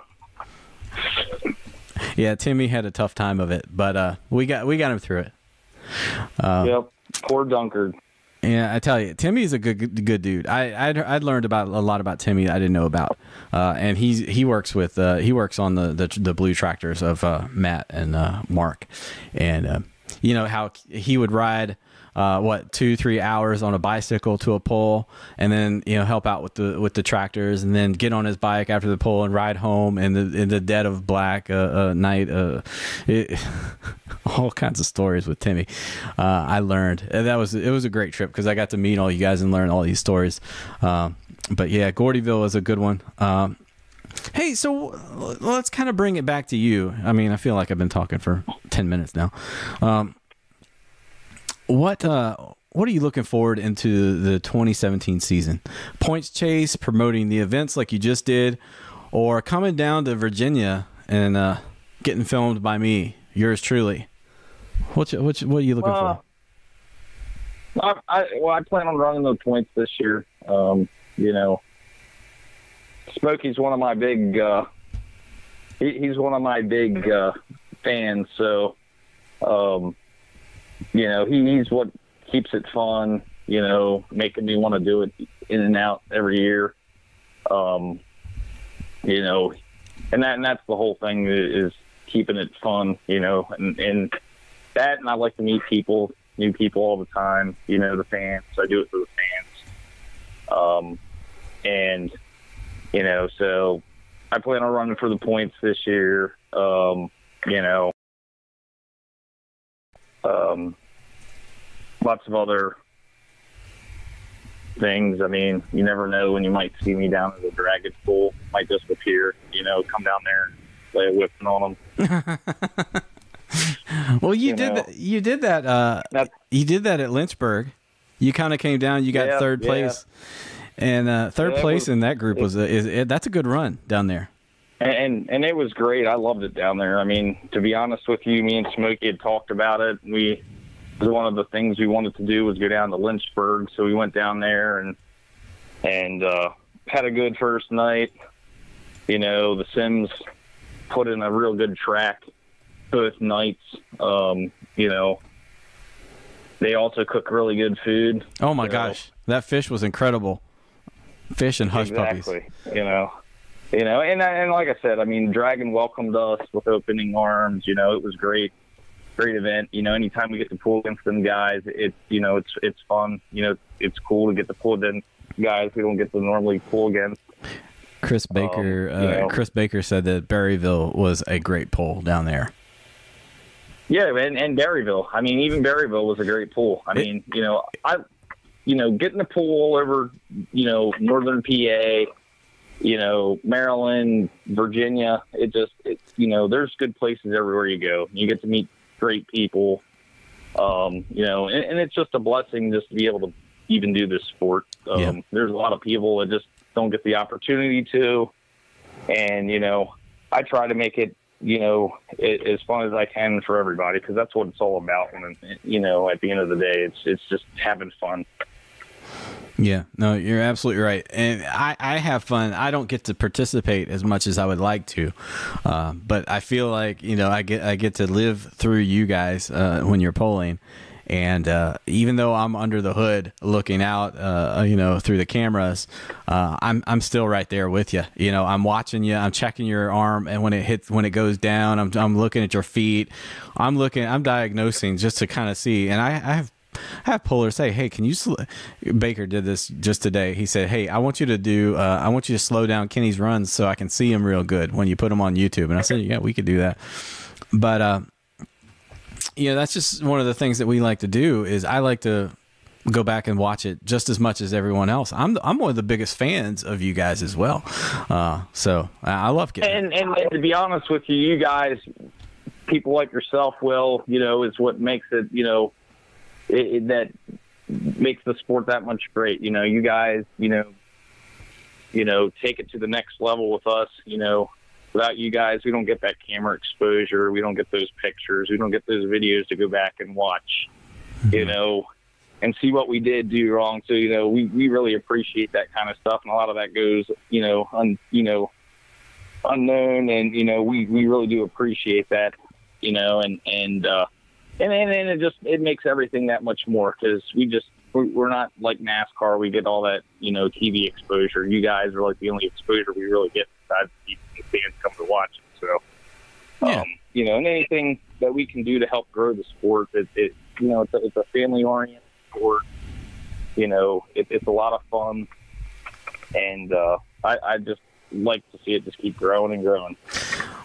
A: Yeah, Timmy had a tough time of it, but we got him through it.
C: Yep. Poor Dunkard.
A: Yeah, I tell you, Timmy's a good dude. I'd learned about a lot about Timmy I didn't know about, and he works on the blue tractors of Matt and Mark, and you know how he would ride 2-3 hours on a bicycle to a pole, and then help out with the tractors, and then get on his bike after the pole and ride home in the dead of black night. All kinds of stories with Timmy. I learned, and it was a great trip because I got to meet all you guys and learn all these stories. But yeah, Gordyville is a good one. Hey, so let's kind of bring it back to you. I mean, I feel like I've been talking for 10 minutes now. What are you looking forward into the 2017 season? Points chase, promoting the events like you just did, or coming down to Virginia and getting filmed by me, yours truly? What are you looking for?
C: I plan on running the points this year. Smokey's one of my big. He's one of my big fans. So, he's what keeps it fun. Making me want to do it in and out every year. And that's the whole thing is keeping it fun. And that, and I like to meet new people all the time. The fans. I do it for the fans. So I plan on running for the points this year. Lots of other things. I mean, you never know when you might see me down at the Dragon Pool. Might just appear, come down there and play a whipping on them.
A: Well, you did that at Lynchburg. You kind of came down. You got third place, and third place in that group that's a good run down there.
C: And it was great. I loved it down there. I mean, to be honest with you, me and Smokey had talked about it. It was one of the things we wanted to do was go down to Lynchburg, so we went down there and had a good first night. The Sims put in a real good track both nights. They also cook really good food.
A: Oh my gosh, that fish was incredible. Fish and hush puppies.
C: And like I said, I mean, Dragon welcomed us with opening arms. It was great event. Anytime we get to pull against them guys, it's fun. It's cool to get to pull against guys we don't get to normally pull against.
A: Chris Baker said that Berryville was a great pull down there.
C: Yeah, and Berryville. I mean, even Berryville was a great pull. I mean, getting the pull all over, northern PA, Maryland, Virginia. There's good places everywhere you go. You get to meet great people, and it's just a blessing just to be able to even do this sport. There's a lot of people that just don't get the opportunity to, and I try to make it as fun as I can for everybody, because that's what it's all about. And at the end of the day, it's just having fun.
A: Yeah, no, you're absolutely right. And I have fun. I don't get to participate as much as I would like to, but I feel like I get to live through you guys when you're polling. And even though I'm under the hood looking out, through the cameras, I'm still right there with you. I'm watching you. I'm checking your arm, and when it goes down, I'm looking at your feet. I'm diagnosing just to kind of see. And I have pullers say, "Hey, can you?" Baker did this just today. He said, "Hey, I want you to slow down Kenny's runs so I can see him real good when you put him on YouTube." And I said, "Yeah, we could do that." But that's just one of the things that we like to do. Is I like to go back and watch it just as much as everyone else. I'm one of the biggest fans of you guys as well. So I love getting
C: and to be honest with you, you guys, people like yourself, Will, is what makes it, that makes the sport that much great. You guys, take it to the next level with us. Without you guys, we don't get that camera exposure. We don't get those pictures. We don't get those videos to go back and watch, and see what we did do wrong. So, we really appreciate that kind of stuff. And a lot of that goes, unknown. And, we really do appreciate that, and and it makes everything that much more, because we're not like NASCAR. We get all that, TV exposure. You guys are like the only exposure we really get besides the fans come to watch it. So, and anything that we can do to help grow the sport, it's a family-oriented sport. It's a lot of fun, and I just like to see it just keep growing and growing.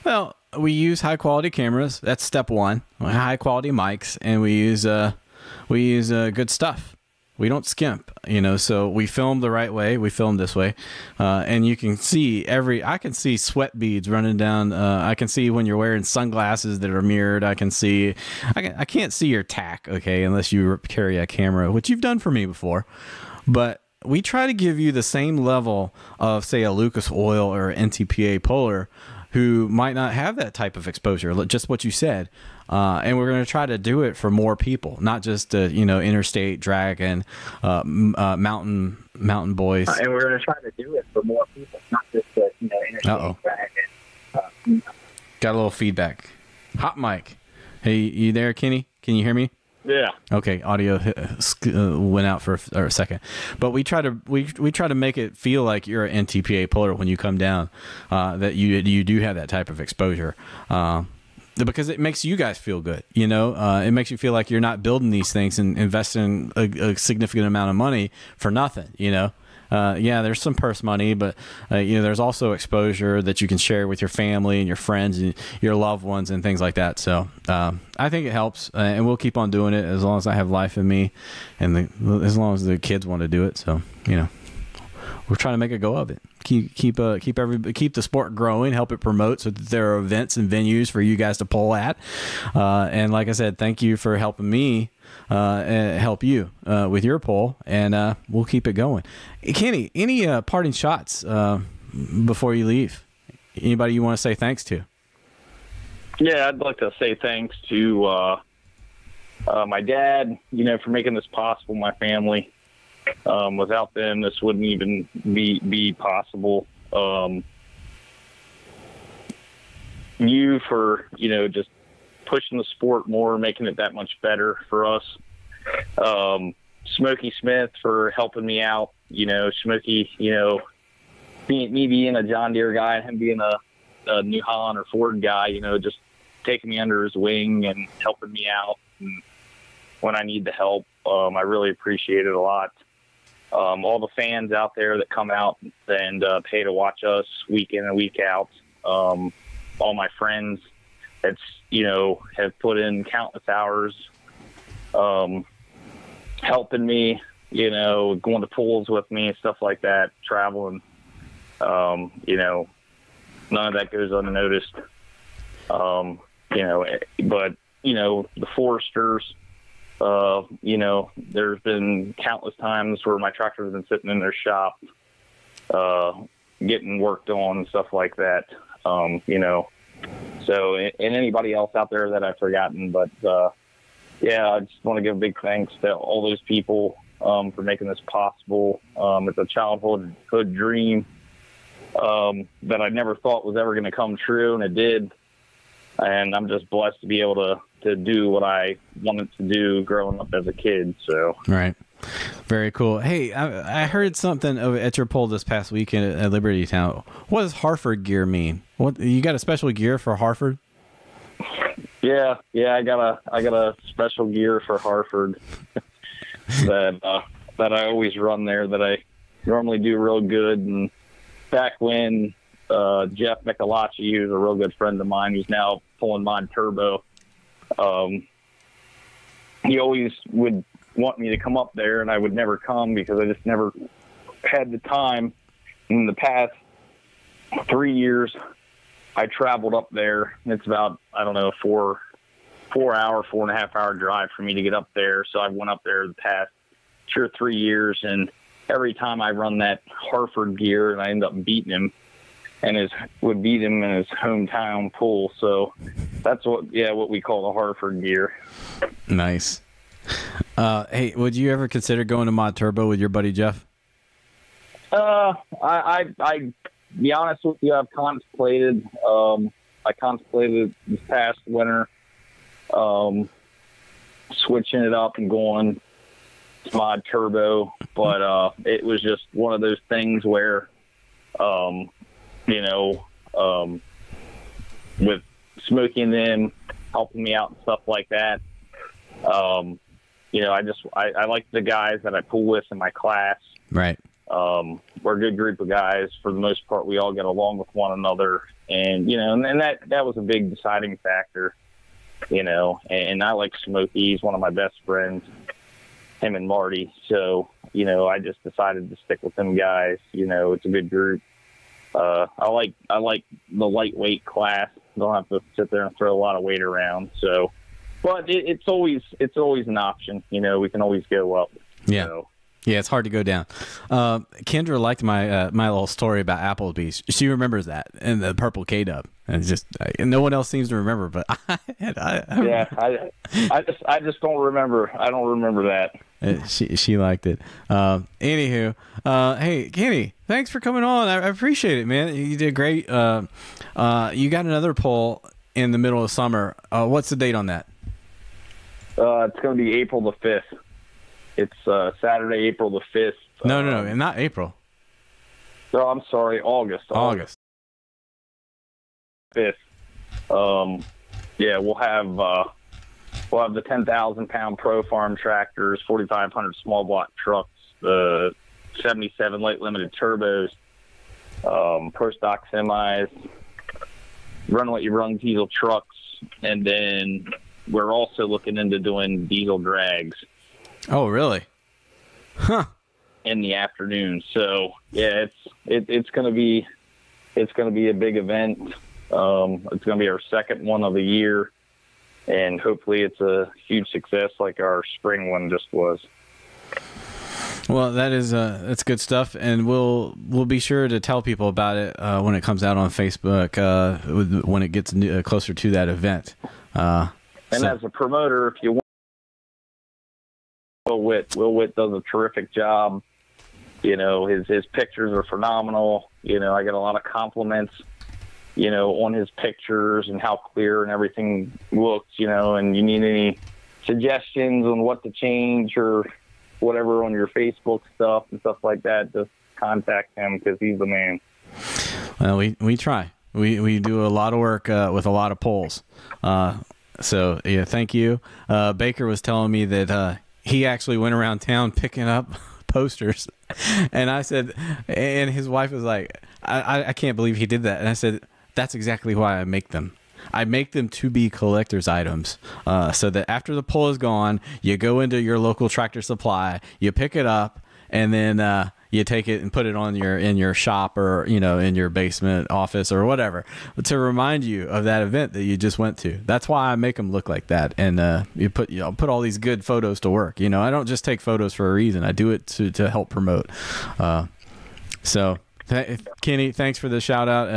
A: Well, we use high-quality cameras. That's step one. High-quality mics, and we use good stuff. We don't skimp, so we film the right way. We film this way. And you can see I can see sweat beads running down. I can see when you're wearing sunglasses that are mirrored. I can't see your tack, okay, unless you carry a camera, which you've done for me before. But we try to give you the same level of, say, a Lucas Oil or NTPA Polar, who might not have that type of exposure, just what you said. And we're going to try to do it for more people, not just, Interstate, Dragon, Mountain Boys.
C: And we're going to try to do it for more people, not just, Interstate, Dragon.
A: Got a little feedback. Hot mic. Hey, you there, Kenny? Can you hear me?
C: Yeah.
A: Okay. Audio went out for a second, but we try to make it feel like you're an NTPA Polar when you come down, that you do have that type of exposure, because it makes you guys feel good. It makes you feel like you're not building these things and investing a significant amount of money for nothing. There's some purse money, but there's also exposure that you can share with your family and your friends and your loved ones and things like that. So I think it helps, and we'll keep on doing it as long as I have life in me, and as long as the kids want to do it. So we're trying to make a go of it. Keep the sport growing, help it promote, so that there are events and venues for you guys to pull at. And like I said, thank you for helping me help you with your poll, and we'll keep it going. Kenny, any parting shots before you leave? Anybody you want to say thanks to?
C: Yeah, I'd like to say thanks to my dad, for making this possible, my family. Without them, this wouldn't even be possible. You for, just pushing the sport more, making it that much better for us. Smokey Smith for helping me out. Smokey, being a John Deere guy and him being a New Holland or Ford guy, just taking me under his wing and helping me out and when I need the help. I really appreciate it a lot. All the fans out there that come out and pay to watch us week in and week out. All my friends that's, have put in countless hours helping me, going to pools with me, stuff like that, traveling. None of that goes unnoticed. But, the Foresters, there's been countless times where my tractor has been sitting in their shop, getting worked on and stuff like that. So, and anybody else out there that I've forgotten, but, I just want to give a big thanks to all those people, for making this possible. It's a childhood dream, that I never thought was ever going to come true, and it did. And I'm just blessed to be able to do what I wanted to do growing up as a kid. So
A: right, very cool. Hey, I heard something at your poll this past weekend at Liberty Town. What does Harford gear mean? What, you got a special gear for Harford?
C: Yeah, I got a special gear for Harford that I always run there, that I normally do real good. And back when Jeff Michelacci, who's a real good friend of mine, who's now pulling Mod Turbo, he always would want me to come up there, and I would never come because I just never had the time. In the past 3 years, I traveled up there, and it's about, 4.5 hour drive for me to get up there. So I went up there the past 2 or 3 years, and every time I run that Harford gear, and I end up beating him, and would beat him in his hometown pool. So that's what we call the Harford gear.
A: Nice. Hey, would you ever consider going to Mod Turbo with your buddy Jeff?
C: I be honest with you, I've contemplated. I contemplated this past winter. switching it up and going mod turbo, but it was just one of those things where, with Smokey and them helping me out and stuff like that, I like the guys that I pull with in my class.
A: Right.
C: We're a good group of guys. For the most part, we all get along with one another, and that was a big deciding factor. And I like Smokey. He's one of my best friends, him and Marty. So, I just decided to stick with them guys. It's a good group. I like the lightweight class. Don't have to sit there and throw a lot of weight around. So, but it's always an option. We can always go up.
A: Yeah.
C: So.
A: Yeah, it's hard to go down. Kendra liked my little story about Applebee's. She remembers that and the purple K-Dub, and just no one else seems to remember. But I
C: just don't remember. I don't remember that.
A: She liked it. Anywho, hey Kenny, thanks for coming on. I appreciate it, man. You did great. You got another poll in the middle of summer. What's the date on that?
C: It's going to be April the 5th. It's Saturday, April the 5th.
A: No, not April.
C: No, I'm sorry, August.
A: 5th.
C: Yeah, we'll have the 10,000-pound Pro Farm tractors, 4,500 small block trucks, 77 light limited turbos, pro stock semis, run what you run diesel trucks, and then we're also looking into doing diesel drags.
A: Oh, really? Huh.
C: In the afternoon. So yeah, it's gonna be a big event. It's gonna be our second one of the year, and hopefully it's a huge success like our spring one just was.
A: Well, that's good stuff, and we'll be sure to tell people about it when it comes out on Facebook when it gets closer to that event.
C: As a promoter, if you want, Will Whitt does a terrific job. His pictures are phenomenal. I get a lot of compliments, on his pictures and how clear and everything looks, and you need any suggestions on what to change or whatever on your Facebook stuff and stuff like that, just contact him because he's the man.
A: Well, we try. We do a lot of work with a lot of polls. So, yeah, thank you. Baker was telling me that he actually went around town picking up posters, and I said, and his wife was like, I can't believe he did that. And I said, that's exactly why I make them. I make them to be collector's items, so that after the poll is gone, you go into your local Tractor Supply, you pick it up, and then you take it and put it on in your shop or in your basement office or whatever to remind you of that event that you just went to. That's why I make them look like that, and you put all these good photos to work. I don't just take photos for a reason. I do it to help promote. So. Kenny, thanks for the shout out.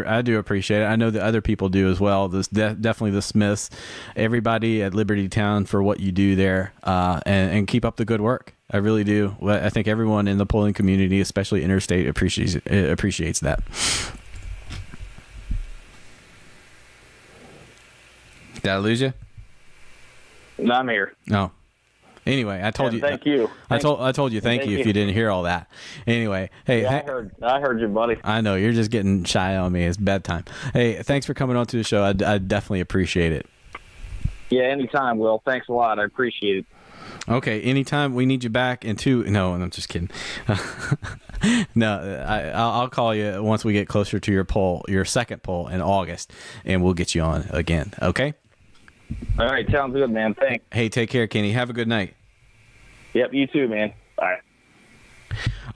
A: I do appreciate it. I know that other people do as well. Definitely the Smiths, everybody at Liberty Town for what you do there, and keep up the good work. I really do. I think everyone in the polling community, especially Interstate, appreciates that. Did I lose you?
C: No, I'm here.
A: No. Anyway, I told you.
C: Thank you.
A: I told you thank you if you didn't hear all that. Anyway, hey,
C: yeah, I heard you, buddy.
A: I know you're just getting shy on me. It's bedtime. Hey, thanks for coming on to the show. I definitely appreciate it.
C: Yeah, anytime, Will. Thanks a lot. I appreciate it.
A: Okay, anytime we need you back No, I'm just kidding. No, I'll call you once we get closer to your second poll in August, and we'll get you on again. Okay.
C: All right, sounds good, man. Thanks.
A: Hey, take care, Kenny. Have a good night.
C: Yep, you too, man. Bye.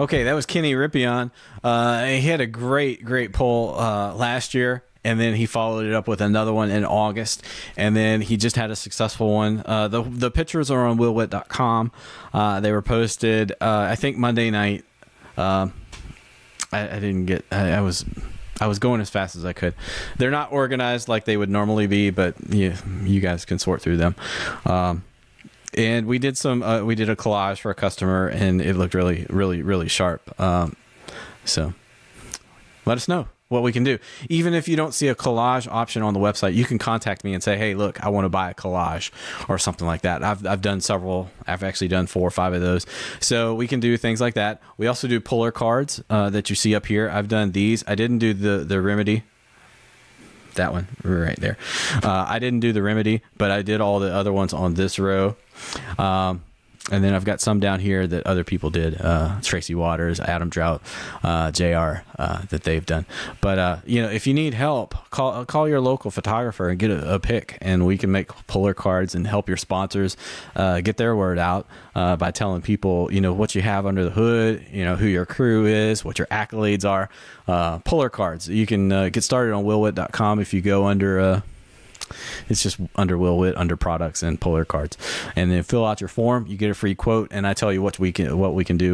A: Okay, that was Kenny Rippeon. He had a great poll last year, and then he followed it up with another one in August, and then he just had a successful one. The pictures are on willwitt.com. They were posted, I think, Monday night. I was going as fast as I could. They're not organized like they would normally be, but you guys can sort through them. And we did a collage for a customer, and it looked really, really, really sharp. So let us know. what we can do. Even if you don't see a collage option on the website, you can contact me and say, hey, look, I want to buy a collage or something like that. I've done several. I've actually done 4 or 5 of those. So we can do things like that. We also do puller cards that you see up here. I've done these. I didn't do the remedy. That one right there. I didn't do the remedy, but I did all the other ones on this row. And then I've got some down here that other people did. Tracy Waters, Adam Drought, JR, that they've done. But, you know, if you need help, call your local photographer and get a pic, and we can make puller cards and help your sponsors get their word out by telling people, you know, what you have under the hood, you know, who your crew is, what your accolades are. Puller cards. You can get started on willwitt.com if you go under... it's just under Will Whitt, under products and puller cards, and then fill out your form. You get a free quote, and I tell you what we can do,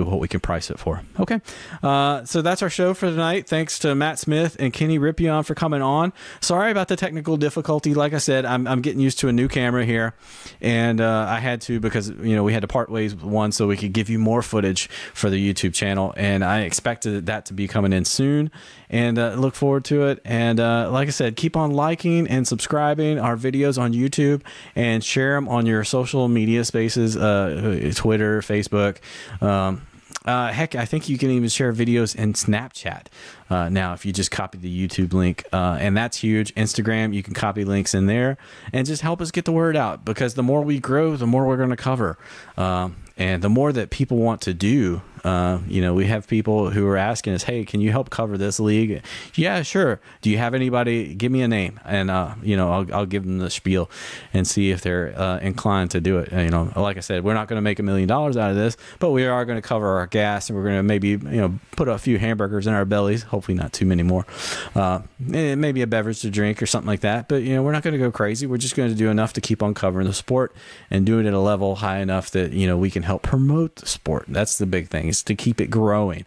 A: what we can price it for. Okay, so that's our show for tonight. Thanks to Matt Smith and Kenny Rippeon for coming on. Sorry about the technical difficulty. Like I said, I'm getting used to a new camera here, and I had to, because you know we had to part ways with one so we could give you more footage for the YouTube channel, and I expected that to be coming in soon, and look forward to it. And like I said, keep on liking and subscribing our videos on YouTube, and share them on your social media spaces, Twitter, Facebook. Heck, I think you can even share videos in Snapchat now if you just copy the YouTube link, and that's huge. Instagram, you can copy links in there and just help us get the word out, because the more we grow, the more we're going to cover, and the more that people want to do. You know, we have people who are asking us, hey, can you help cover this league? Yeah, sure. Do you have anybody? Give me a name, and you know, I'll give them the spiel and see if they're inclined to do it. You know, like I said, we're not going to make $1 million out of this, but we are going to cover our gas, and we're going to maybe, you know, put a few hamburgers in our bellies. Hopefully not too many more. And maybe a beverage to drink or something like that. But you know, we're not going to go crazy. We're just going to do enough to keep on covering the sport and do it at a level high enough that, you know, we can help promote the sport. That's the big thing, is to keep it growing.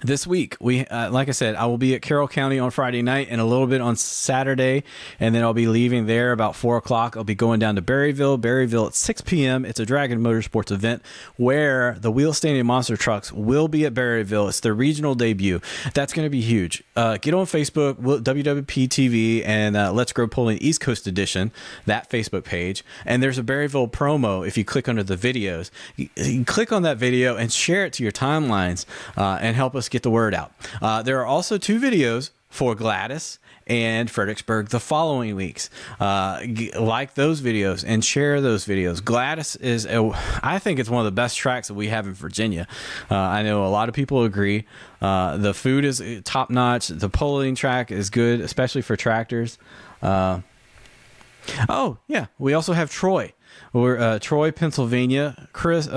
A: This week, we like I said, I will be at Carroll County on Friday night and a little bit on Saturday, and then I'll be leaving there about 4 o'clock. I'll be going down to Berryville at 6 p.m. It's a Dragon Motorsports event where the Wheel Standing Monster Trucks will be at Berryville. It's their regional debut. That's going to be huge. Get on Facebook, WWPTV, and Let's Grow Pulling East Coast Edition, that Facebook page. And there's a Berryville promo. If you click under the videos, you click on that video and share it to your timelines and help us get the word out. There are also 2 videos for Gladys and Fredericksburg the following weeks. Like those videos and share those videos. Gladys is, I think it's one of the best tracks that we have in Virginia. I know a lot of people agree. The food is top notch. The pulling track is good, especially for tractors. Oh yeah, we also have Troy. We're Troy, Pennsylvania. Chris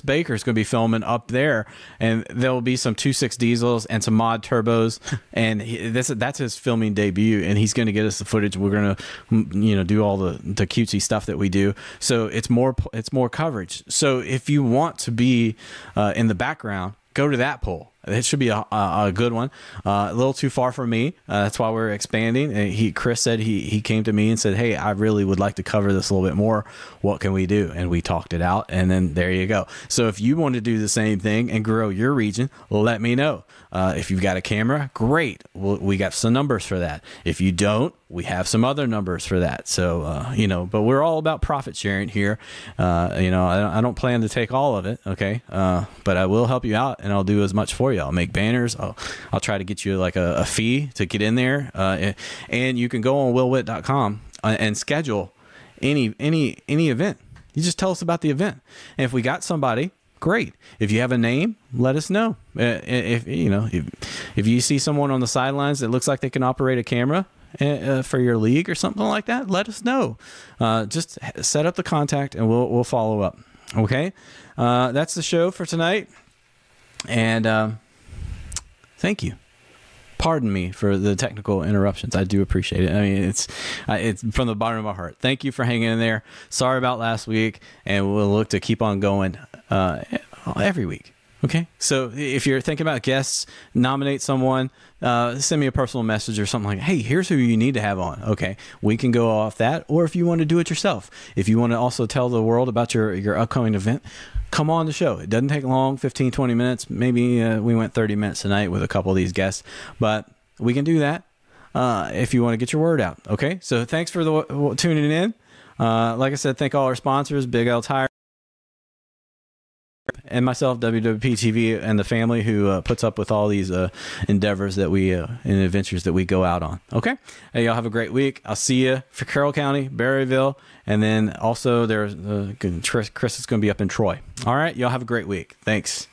A: Baker is going to be filming up there, and there will be some 2.6 diesels and some mod turbos, and that's his filming debut, and he's going to get us the footage. We're going to, you know, do all the cutesy stuff that we do. So it's more coverage. So if you want to be in the background, go to that poll. It should be a good one. A little too far for me. That's why we're expanding. And Chris said he came to me and said, hey, I really would like to cover this a little bit more. What can we do? And we talked it out, and then there you go. So if you want to do the same thing and grow your region, let me know. If you've got a camera, great. We got some numbers for that. If you don't, we have some other numbers for that. So, you know, but we're all about profit sharing here. You know, I don't plan to take all of it. Okay. But I will help you out, and I'll do as much for you. I'll make banners. I'll try to get you like a fee to get in there. And you can go on willwitt.com and schedule any event. You just tell us about the event. And if we got somebody, great. If you have a name, let us know. If you know, if you see someone on the sidelines that looks like they can operate a camera for your league or something like that, let us know. Just set up the contact, and we'll follow up. Okay, that's the show for tonight. And thank you. Pardon me for the technical interruptions. I do appreciate it. I mean, it's from the bottom of my heart. Thank you for hanging in there. Sorry about last week, and we'll look to keep on going every week. Okay, so if you're thinking about guests, nominate someone, send me a personal message or something like, hey, here's who you need to have on. Okay, we can go off that. Or if you want to do it yourself, if you want to also tell the world about your upcoming event, come on the show. It doesn't take long, 15, 20 minutes. Maybe we went 30 minutes tonight with a couple of these guests, but we can do that if you want to get your word out. Okay, so thanks for tuning in. Like I said, thank all our sponsors, Big L Tire, and myself, WWPTV, and the family who puts up with all these endeavors that we and adventures that we go out on. Okay, hey, y'all have a great week. I'll see you for Carroll County, Berryville, and then also there's Chris is going to be up in Troy. All right, y'all have a great week. Thanks.